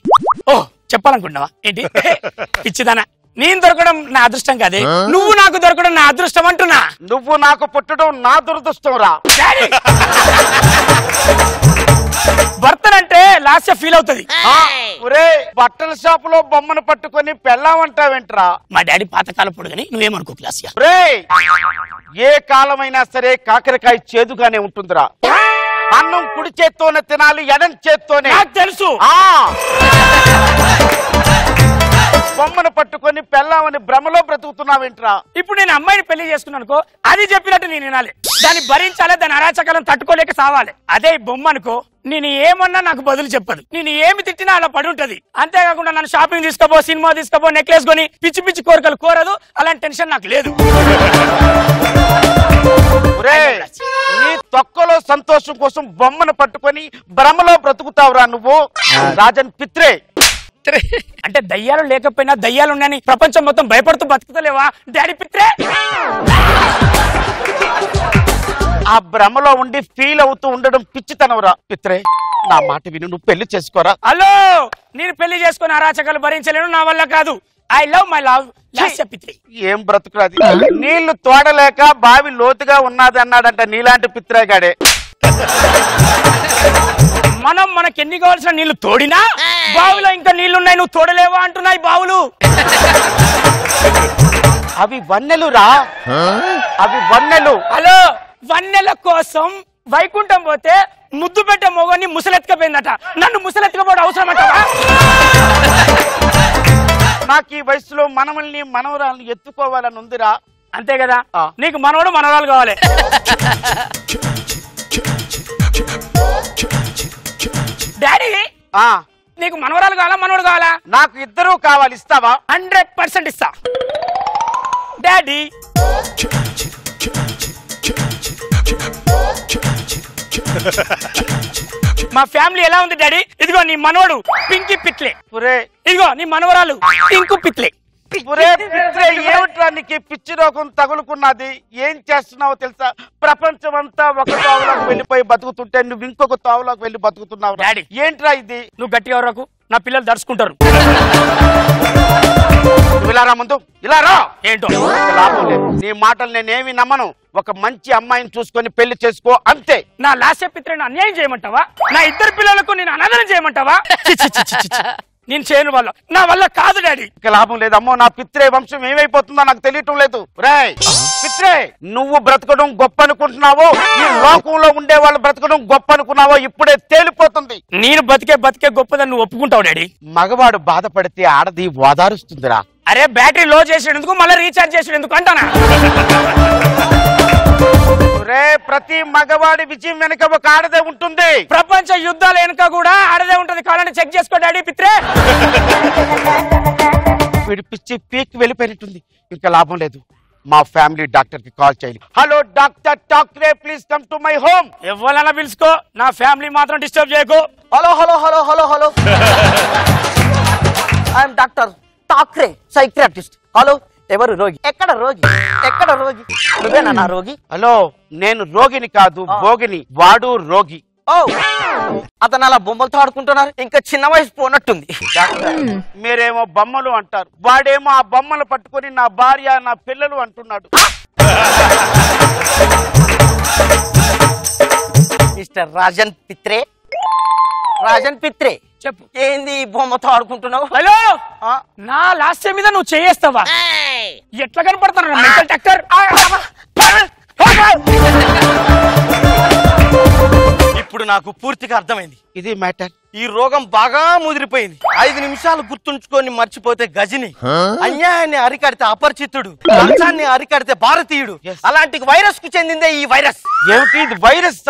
Speaker 12: ఓ చెప్పాలనుకుంటున్నావా ఏంటి? పిచ్చిదానా, నేను దొరకడం నా అదృష్టం కాదే, నువ్వు నాకు దొరకడం నా అదృష్టం అంటున్నా.
Speaker 3: నువ్వు నాకు పుట్టడం నా దురదృష్టం రా.
Speaker 12: భర్తనంటే లాస్య ఫీల్ అవుతుంది.
Speaker 3: ఒరే బట్టల షాప్ లో బొమ్మను పట్టుకొని పెళ్ళామంటావేంట్రా?
Speaker 12: మా డాడీ పాతకాల పొడుగని నువ్వేమనుకో లాస్య.
Speaker 3: రే ఏ కాలమైనా సరే కాకరకాయ చేదుగానే ఉంటుందిరా. అన్నం కుడి చేత్తోనే తినాలి, ఎడం చేత్తోనే.
Speaker 12: నాకు తెలుసు.
Speaker 3: బొమ్మను పట్టుకొని పెళ్ళామని భ్రమలో బ్రతుకుతున్నావేంట్రా?
Speaker 12: ఇప్పుడు నేను అమ్మాయిని పెళ్లి చేసుకున్నానుకో, అది చెప్పినట్టు నేను వినాలి, దాన్ని భరించాలి, దాని అరాచకాలను తట్టుకోలేక సావాలి. అదే బొమ్మ అనుకో, నేను ఏమన్నా నాకు బదులు చెప్పదు, నేను ఏమి తిట్టినా అలా పడి ఉంటది. అంతేకాకుండా నన్ను షాపింగ్ తీసుకోబో, సినిమా తీసుకోబో, నెక్లెస్ కొని పిచ్చి పిచ్చి కోరికలు కోరదు. అలాంటి టెన్షన్ నాకు లేదు.
Speaker 3: నీ తొక్కలో సంతోషం కోసం బొమ్మను పట్టుకొని భ్రమలో బ్రతుకుతావురా నువ్వు. రాజన్ పిత్రే
Speaker 12: అంటే దయ్యాలు లేకపోయినా దయ్యాలు ఉన్నాయని ప్రపంచం మొత్తం భయపడుతూ బతుకుతలేవా డాడీ పిత్రే?
Speaker 3: ఆ భ్రమలో ఉండి ఫీల్ అవుతూ ఉండడం పిచ్చితనవరా పిత్రే. నా మాట విను, నువ్వు పెళ్లి చేసుకోరా.
Speaker 12: హలో, నేను పెళ్లి చేసుకుని అరాచకాలు భరించలేను, నా వల్ల కాదు. I love my love.
Speaker 3: ఏం బ్రతుకురాది, నీళ్లు తోడలేక బావి లోతుగా ఉన్నది అన్నాడంట నీలాంటి పిత్రేగాడే.
Speaker 12: మనం మనకి ఎన్ని కావాల్సిన నీళ్లు తోడినా బావిలో ఇంకా నీళ్లున్నాయి, నువ్వు తోడలేవా అంటున్నాయి బావులు.
Speaker 3: అవి వన్నెలు రా, అవి వన్నెలు.
Speaker 12: హలో, వన్నెల కోసం వైకుంఠం పోతే ముద్దు పెట్టే మొగని ముసలెత్తుకపోయిందట, నన్ను ముసలెత్తుకపోవడం అవసరం అంటావా?
Speaker 3: నాకు ఈ వయసులో మనవల్ని మనవరాలను ఎత్తుకోవాలని ఉందిరా.
Speaker 12: అంతే కదా, నీకు మనవడు మనవరాలు కావాలి. డాడీ, నీకు మనవరాలు కావాలా మనవడు కావాలా?
Speaker 3: నాకు ఇద్దరూ కావాలి, ఇస్తావా?
Speaker 12: 100% ఇస్తా. డాడీ, మా ఫ్యామిలీ ఎలా ఉంది డాడీ? ఇదిగో నీ మనవడు పింకి పిట్లే, ఇదిగో నీ మనవరాలు పింకు పిట్లే.
Speaker 3: ఏమిట్రా నీకు పిచ్చి రోగం తగులుకున్నది? ఏం చేస్తున్నావో తెలుసా? ప్రపంచం అంతా ఒక తావులోకి వెళ్ళిపోయి బతుకుతుంటే నువ్వు ఇంకొక తావులోకి వెళ్ళి బతుకుతున్నావు.
Speaker 12: డాడీ
Speaker 3: ఏంట్రా ఇది?
Speaker 12: నువ్వు గట్టిగా ఎవరకు, నా పిల్లలు దర్శకుంటారు.
Speaker 3: ఇలా రా ముందు, ఇలా రా.
Speaker 12: ఏంటో
Speaker 3: లాభం లేదు, నీ మాటలు నేనేమి నమ్మను. ఒక మంచి అమ్మాయిని చూసుకొని పెళ్లి చేసుకో అంతే.
Speaker 12: నా లాస్య పిత్రని అన్యాయం చేయమంటావా? నా ఇద్దరు పిల్లలకు నేను అనాదరం చేయమంటావా? నేను చేయను వల్ల, నా వల్ల కాదు డాడీ.
Speaker 3: లాభం లేదు. అమ్మో, నా పిత్రే వంశం ఏమైపోతుందో నాకు తెలియటం లేదు. రాయ్ పిత్రే, నువ్వు బ్రతకడం గొప్ప అనుకుంటున్నావో, ఈ లోకంలో ఉండే వాళ్ళు బ్రతకడం గొప్ప అనుకున్నావో ఇప్పుడే తేలిపోతుంది.
Speaker 12: నేను బతికే గొప్పదని నువ్వు ఒప్పుకుంటావు డాడీ?
Speaker 3: మగవాడు బాధపడితే ఆడది ఓదారుస్తుందిరా.
Speaker 12: అరే బ్యాటరీ లో చేసేందుకు మళ్ళీ రీఛార్జ్ చేసేందుకు అంటానా?
Speaker 3: ప్రతి మగవాడి విజయం వెనుక ఒక ఆడదే ఉంటుంది.
Speaker 12: ప్రపంచ యుద్ధాల వెనుక కూడా ఆడదే ఉంటుంది. కావాలంటే చెక్ చేసుకో డాడీ. పిత్రే
Speaker 3: వీడి పిచ్చి పీక్ వెళ్ళిపోయినట్టుంది. ఇంకా లాభం లేదు, మా ఫ్యామిలీ డాక్టర్ కి కాల్ చేయాలి. Hello doctor Thackeray, please come to my home.
Speaker 12: ఎవరైనా పిలుచుకో, నా ఫ్యామిలీ మాత్రం డిస్టర్బ్ చేయకు.
Speaker 16: Hello hello hello hello hello I'm doctor Thackeray, psychiatrist. Hello, ఎవరు రోగి? ఎక్కడ రోగి? ఎక్కడ రోగి? నువ్వేనా నా రోగి?
Speaker 3: హలో, నేను రోగిని కాదు, భోగిని. వాడు రోగి.
Speaker 16: ఓ, అతను అలా బొమ్మలతో ఆడుకుంటున్నారు. ఇంకా చిన్న వయసు పోనట్టుంది.
Speaker 3: మీరేమో బొమ్మలు అంటారు, వాడేమో ఆ బొమ్మలు పట్టుకొని నా భార్య నా పిల్లలు అంటున్నాడు.
Speaker 16: మిస్టర్ రాజన్ పిత్రే, రాజన్ పిత్రే చెప్పు, ఏంది బొమ్మతో ఆడుకుంటున్నావు?
Speaker 12: హలో, నా లాస్ట్ మీద నువ్వు చేయేస్తావా? ఎట్లా కనపడుతున్నా మెంటల్ డాక్టర్?
Speaker 16: ఇప్పుడు నాకు పూర్తిగా అర్థమైంది.
Speaker 3: ఇది మ్యాటర్.
Speaker 16: ఈ రోగం బాగా ముదిరిపోయింది. 5 నిమిషాలు గుర్తుంచుకొని మర్చిపోతే గజిని, అన్యాయాన్ని అరికడితే అపరిచితుడు, లంచాన్ని అరికడితే భారతీయుడు. అలాంటి వైరస్ కు చెందిందే ఈ వైరస్.
Speaker 3: ఏమిటి ఇది? వైరస్?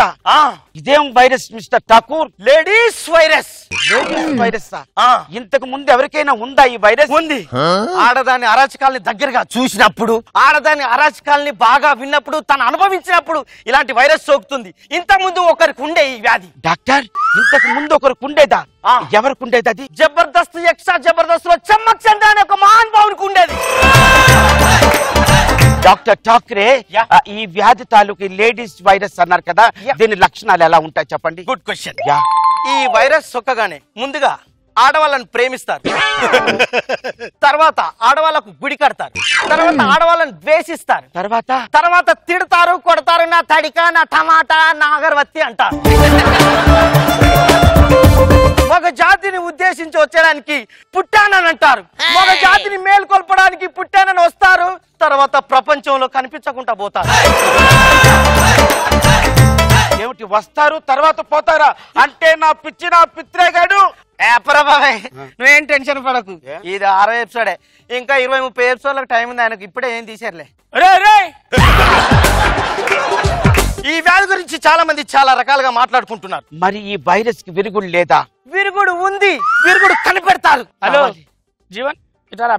Speaker 3: ఇదేం virus mister Thakur?
Speaker 16: Ladies virus.
Speaker 3: Ladies virus? ఇంతకు ముందు ఎవరికైనా ఉందా ఈ వైరస్?
Speaker 16: ఉంది. ఆడదాని అరాచకాల్ని దగ్గరగా చూసినప్పుడు, ఆడదాని అరాచకాల్ని బాగా విన్నప్పుడు, తను అనుభవించినప్పుడు ఇలాంటి వైరస్ సోకుతుంది. ఇంతకు ముందు ఒకరికి ఉండే ఈ వ్యాధి.
Speaker 3: డాక్టర్, ఇంతకు ముందు ఒకరికి ఉండేదా? ఎవరికి ఉండేది అది?
Speaker 16: జబర్దస్త్ ఎక్స్ట్రా జబర్దస్త్ లో చమ్మక్ చంద్ర అనే ఒక మహానుభావునికి ఉండేది.
Speaker 3: డాక్టర్ ఠాక్రే, ఈ వ్యాధి తాలూకు లేడీస్ వైరస్ అన్నారు కదా, దీని లక్షణాలు ఎలా ఉంటాయి చెప్పండి?
Speaker 16: Good question. ఈ వైరస్ సొక్కగానే ముందుగా ఆడవాళ్ళని ప్రేమిస్తారు, తర్వాత ఆడవాళ్ళకు గుడి కడతారు, తర్వాత ఆడవాళ్ళని ద్వేషిస్తారు, తర్వాత తిడతారు, కొడతారు, నా తడిక, నా టమాటా, నా అగరవత్తి అంటారు. మగ జాతిని ఉద్దేశించి వచ్చేయడానికి పుట్టానని అంటారు, మగ జాతిని మేల్కొల్పడానికి పుట్టానని వస్తారు, తర్వాత ప్రపంచంలో కనిపించకుండా పోతారు.
Speaker 3: ఏమిటి వస్తారు తర్వాత పోతారా? అంటే నా పిచ్చి నా పిత్రేగాడు.
Speaker 16: నువ్వేం టెన్షన్ పడకు, ఇది 6వ ఎపిసోడే. ఇంకా 20-30 ఎపిసోడ్లకు టైం ఉంది ఆయనకు. ఇప్పుడే ఏం తీసేర్లే. ఈ వ్యాధి గురించి చాలా మంది చాలా రకాలుగా మాట్లాడుకుంటున్నారు.
Speaker 3: మరి ఈ వైరస్ కి విరుగుడు లేదా?
Speaker 16: విరుగుడు ఉంది, విరుగుడు కనిపెడతారు.
Speaker 12: హలో జీవన్, ఇట్లా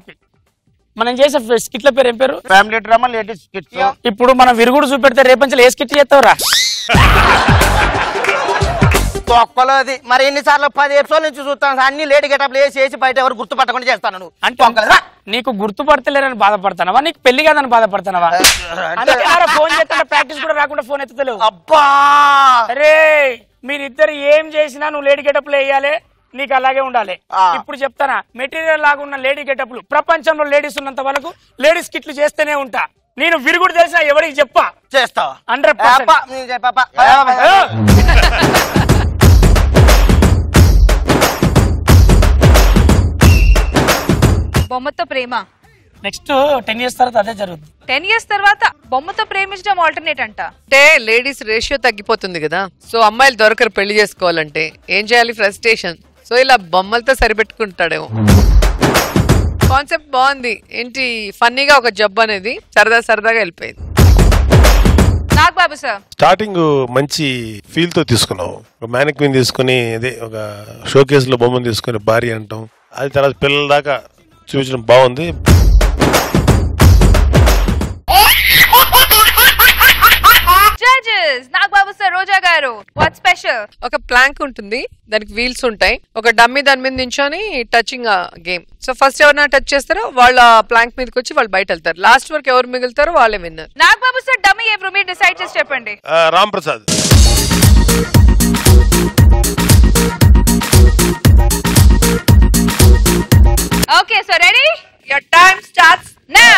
Speaker 12: మనం చేసే స్కిట్ల పేరు ఏం పేరు?
Speaker 3: Family drama ladies skits.
Speaker 12: ఇప్పుడు మనం విరుగుడు చూపెడితే రేపంచలు ఏ స్కిట్ చేస్తావురా?
Speaker 16: తొక్కలోది. మరి ఎన్నిసార్లు 10 ఎపిసోడ్ నుంచి చూస్తాను, అన్ని లేడీ గెటప్లు వేసి బయట ఎవరు గుర్తుపట్టకుండా చేస్తాను. నువ్వు
Speaker 12: అంటే నీకు గుర్తుపడతలేరని బాధపడతానవా? నీకు పెళ్లి కాదని బాధపడతానవా? ఫోన్ చేస్తా ప్రాక్టీస్ కూడా రాకుండా ఫోన్ ఎత్తలేవు.
Speaker 16: అబ్బా
Speaker 12: అరే, మీరిద్దరు ఏం చేసినా నువ్వు లేడీ గెటప్లు వేయాలి, నీకు అలాగే ఉండాలి. ఇప్పుడు చెప్తానా, మెటీరియల్ లాగా ఉన్న లేడీ గెటప్లు ప్రపంచంలో లేడీస్ ఉన్నంత వరకు లేడీస్ కిట్లు చేస్తేనే ఉంటా. నేను విరుగుడు తెలిసిన ఎవరికి చెప్పా?
Speaker 16: చేస్తావా?
Speaker 12: 100%.
Speaker 1: బొమ్మతో ప్రేమ
Speaker 12: నెక్స్ట్ 10 years తర్వాత అదే జరుగుతుంది.
Speaker 1: 10 years తర్వాత బొమ్మతో ప్రేమించడం ఆల్టర్నేట్ అంట.
Speaker 10: అంటే లేడీస్ రేషియో తగ్గిపోతుంది కదా, సో అమ్మాయిలు దొరకరు పెళ్లి చేసుకోవాలంటే. ఏం చేయాలి? ఫ్రస్ట్రేషన్. సో ఇలా బొమ్మలతో సరిపెట్టుకుంటాడేమో. కాన్సెప్ట్ బాగుంది. ఏంటి ఫన్నీగా ఒక జబ్బు అనేది సరదాగా వెళ్ళిపోయింది.
Speaker 1: నాగ్ బాబు సార్,
Speaker 11: స్టార్టింగ్ మంచి ఫీల్ తో తీసుకున్నావు. ఒక మ్యానిక్విన్ తీసుకుని అదే ఒక షోకేస్ లో బొమ్మను తీసుకుని భార్య అంటాం, అది తర్వాత పిల్లల దాకా చూపించడం బాగుంది.
Speaker 1: జడ్జెస్ నాగ్ బాబు సార్, రోజా గారు గారు వాట్ స్పెషల్?
Speaker 10: ఒక ప్లాంక్ ఉంటుంది, దానికి వీల్స్ ఉంటాయి, ఒక డమ్మీ దాని మీద నించొని టచింగ్ గేమ్. సో ఫస్ట్ ఎవరైనా టచ్ చేస్తారో వాళ్ళ ప్లాంక్ మీదకి వచ్చి వాళ్ళు బయట వెళ్తారు. లాస్ట్ వరకు ఎవరు మిగులుతారో వాళ్ళే విన్నర్.
Speaker 1: నాగబాబు సార్ డమ్మీ ఎవరు మీరు డిసైడ్ చేసి చెప్పండి.
Speaker 11: Ram Prasad.
Speaker 1: Okay so ready? Your time starts now.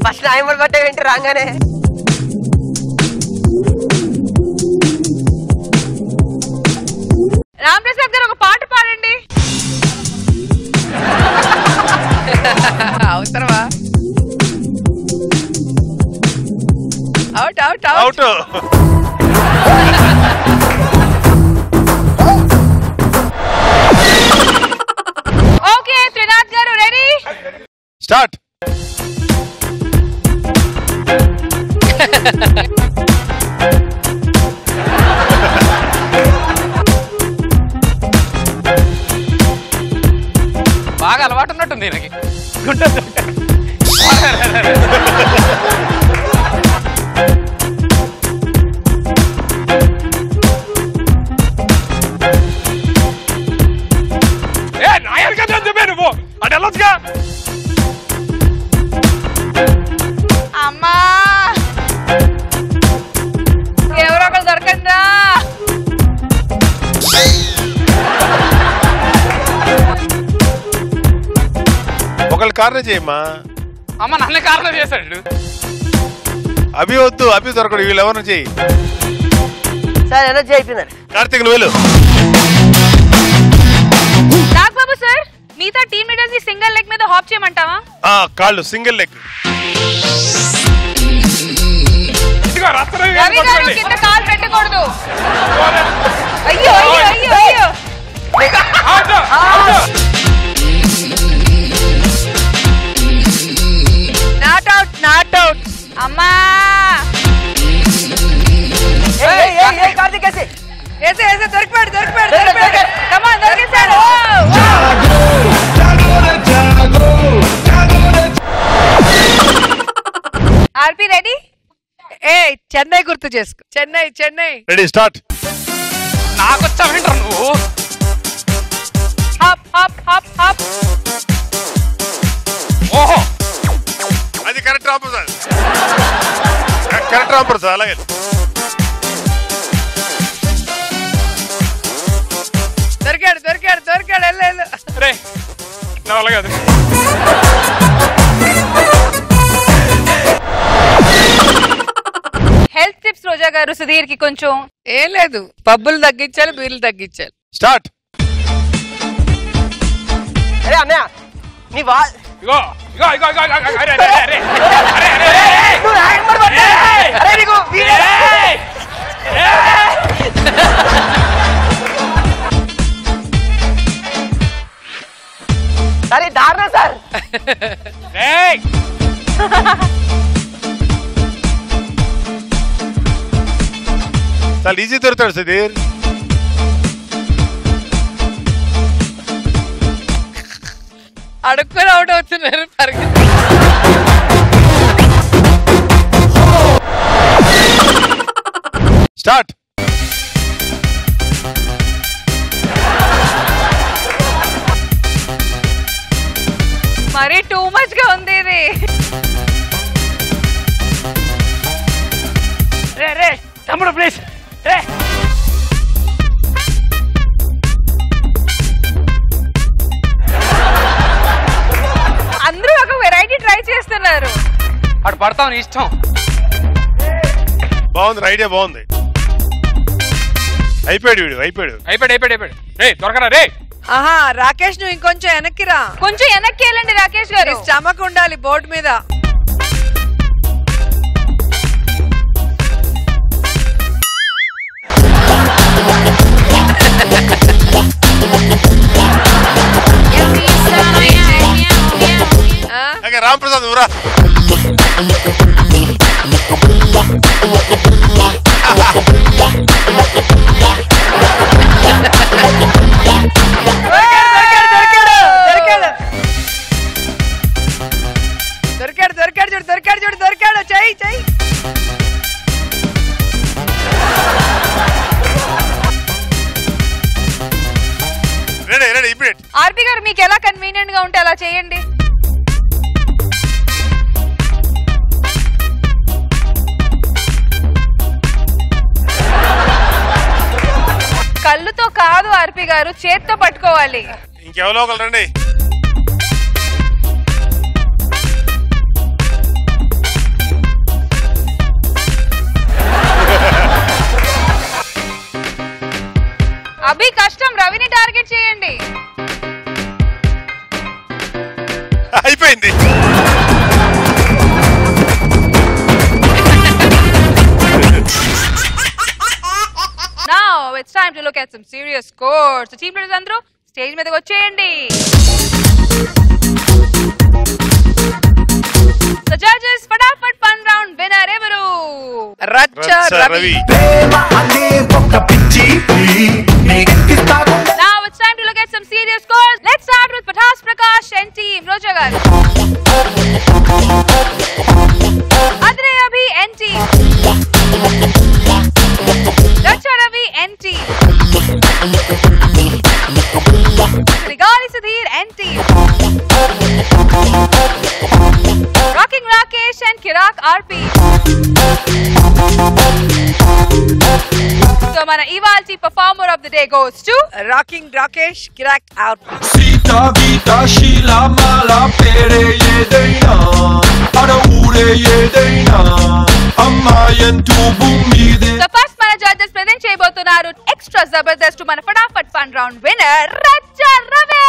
Speaker 19: First timer పట్టేంటి రాగానే?
Speaker 1: రామ్ ప్రసాద్ గారు ఒక పాట పాడండి.
Speaker 10: అవసరమా? Out out
Speaker 11: out.
Speaker 1: Okay Trinath garu ready?
Speaker 11: Start.
Speaker 13: బాగా అలవాటు ఉన్నట్టుంది నాకు.
Speaker 5: నువ్వు అటు వెళ్ళొచ్చుగా.
Speaker 1: అమ్మా ఎవరో ఒకరు దొరకండి.
Speaker 11: ఒకళ్ళు కారణం చేయమ్మా.
Speaker 13: అమ్మ నన్ను కారణం చేశాడు.
Speaker 11: అభి వద్దు, అభి దొరకడు, వీళ్ళు ఎవరిని చెయ్యి.
Speaker 19: సార్ ఎనర్జీ అయిపోయినారు.
Speaker 11: కార్తీక్ నువ్వు వెళ్ళు.
Speaker 1: నాగబాబు సార్ మిగతా టీమ్ లీడర్స్ ని సింగిల్ లెగ్ మీద హాప్ చేయమంటావా?
Speaker 11: కాళ్ళు సింగిల్ లెగ్.
Speaker 1: రవి గారు కింద కాలు పెట్టకూడదు. అయ్యో అయ్యో అయ్యో అయ్యో. Not out not out. అమ్మా
Speaker 19: కార్తీక్ వేసి
Speaker 1: వేసి వేసి దొరికిపోయాడు దొరికిపోయాడు దొరికిపోయాడు. కమాన్ దొరికేశాడు. ఆర్పి రెడీ?
Speaker 10: ఏ చెన్నై గుర్తు చేసుకో. చెన్నై చెన్నై.
Speaker 11: Ready start.
Speaker 13: నాకు వచ్చావేంట్రా నువ్వు?
Speaker 1: Hop hop hop hop.
Speaker 11: ఓహో అది కరెక్ట్ రామ్ ప్రసాద్. కరెక్ట్ రామ్ ప్రసాద్. అలాగే
Speaker 10: దొరికాడు దొరికాడు దొరికాడు. వెళ్ళు వెళ్ళు.
Speaker 5: రే నా వల్ల కాదు.
Speaker 1: హెల్త్ టిప్స్ రోజా గారు సుధీర్ కి కొంచెం.
Speaker 10: ఏం లేదు, పబ్బులు తగ్గించాలి, బీర్లు తగ్గించాలి.
Speaker 11: స్టార్ట్.
Speaker 19: అరే అన్నయ్య నీ వా
Speaker 5: ఇగో ఇగో ఇగో ఇగో అరే అరే అరే
Speaker 19: నువ్వు హ్యాండ్ పట్టే. అరే నీకు సరే దారుణం సార్.
Speaker 11: చాలా ఈజీ దొరుకుతాడు సుధీర్.
Speaker 10: అడుక్కుని అవుట్ అవుతున్నారు.
Speaker 11: స్టార్ట్.
Speaker 1: మరీ టూ మచ్ గా ఉంది ఇది.
Speaker 12: రే రే తమ్ముడు ప్లీజ్. రే
Speaker 1: అందరూ ఒక వెరైటీ ట్రై చేస్తున్నారు.
Speaker 13: అటు పడతావు నీ ఇష్టం.
Speaker 11: బాగుంది, ఐడియా బాగుంది. అయిపోయాడు వీడు, అయిపోయాడు
Speaker 5: అయిపోయాడు అయిపోయాడు అయిపోయాడు. రే దొరకరా రే.
Speaker 10: ఆహా రాకేష్ నువ్వు ఇంకొంచెం వెనక్కి రా.
Speaker 1: కొంచెం వెనక్కి వెళ్ళండి రాకేష్ గారు.
Speaker 10: స్టమక్ ఉండాలి బోర్డు మీద.
Speaker 11: రామ్ ప్రసాద్ ఊరా.
Speaker 10: దొరికాడు దొరికాడు చూడు దొరికాడు చూడు దొరికాడు.
Speaker 11: ఇమీడియట్.
Speaker 1: ఆర్పి గారు మీకు ఎలా కన్వీనియంట్ గా ఉంటే అలా చేయండి. కళ్ళుతో కాదు ఆర్పి గారు, చేత్తో పట్టుకోవాలి.
Speaker 11: ఇంకెవరో ఒకరు రండి.
Speaker 1: అభి కష్టం, రవిని టార్గెట్ చేయండి.
Speaker 11: అయిపోయింది.
Speaker 1: Now it's time to look at some serious scores. So team leaders అందరూ స్టేజ్ మీదకి వచ్చేయండి. So judges, ఫటాఫట్ ఫన్ రౌండ్ విన్నర్ ఎవరు?
Speaker 10: Racha Ravi.
Speaker 1: Now it's time to look at some serious scores. Let's start with Patas Prakash and team. Roja garu. Adre Abhi and team. Racha Ravi and team. Rigali Sudhir and team. Rocking Rakesh and Kirak RP. So mana ivalti performer of the day goes to
Speaker 10: Rocking Rakesh, Kirak RP.
Speaker 15: Sita Vita Sheila Mala Pere Yedaina Ada Ure Yedaina Amma Yentu Bumide.
Speaker 1: So first mana judges present cheyabotunnaru extra zabardast to mana fadafat fun round winner Racha Ravi.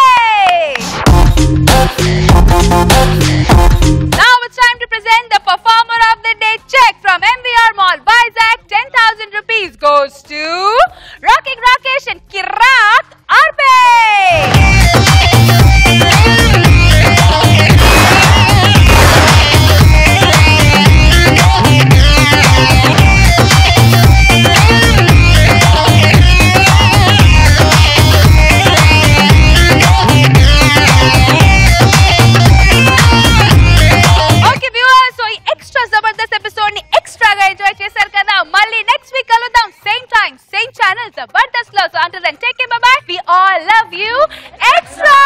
Speaker 1: Now it's time to present the performer of the day check from MVR Mall Vizag. 10,000 rupees goes to Rocking Rakesh and Kirak RP. Okay viewers, so extra zabardast episode ni extra ga enjoy chesaru kada. Malli next week kaludam, same time, same channel, Zabardast lo. So until then, take care, bye bye. We all love you. Extra.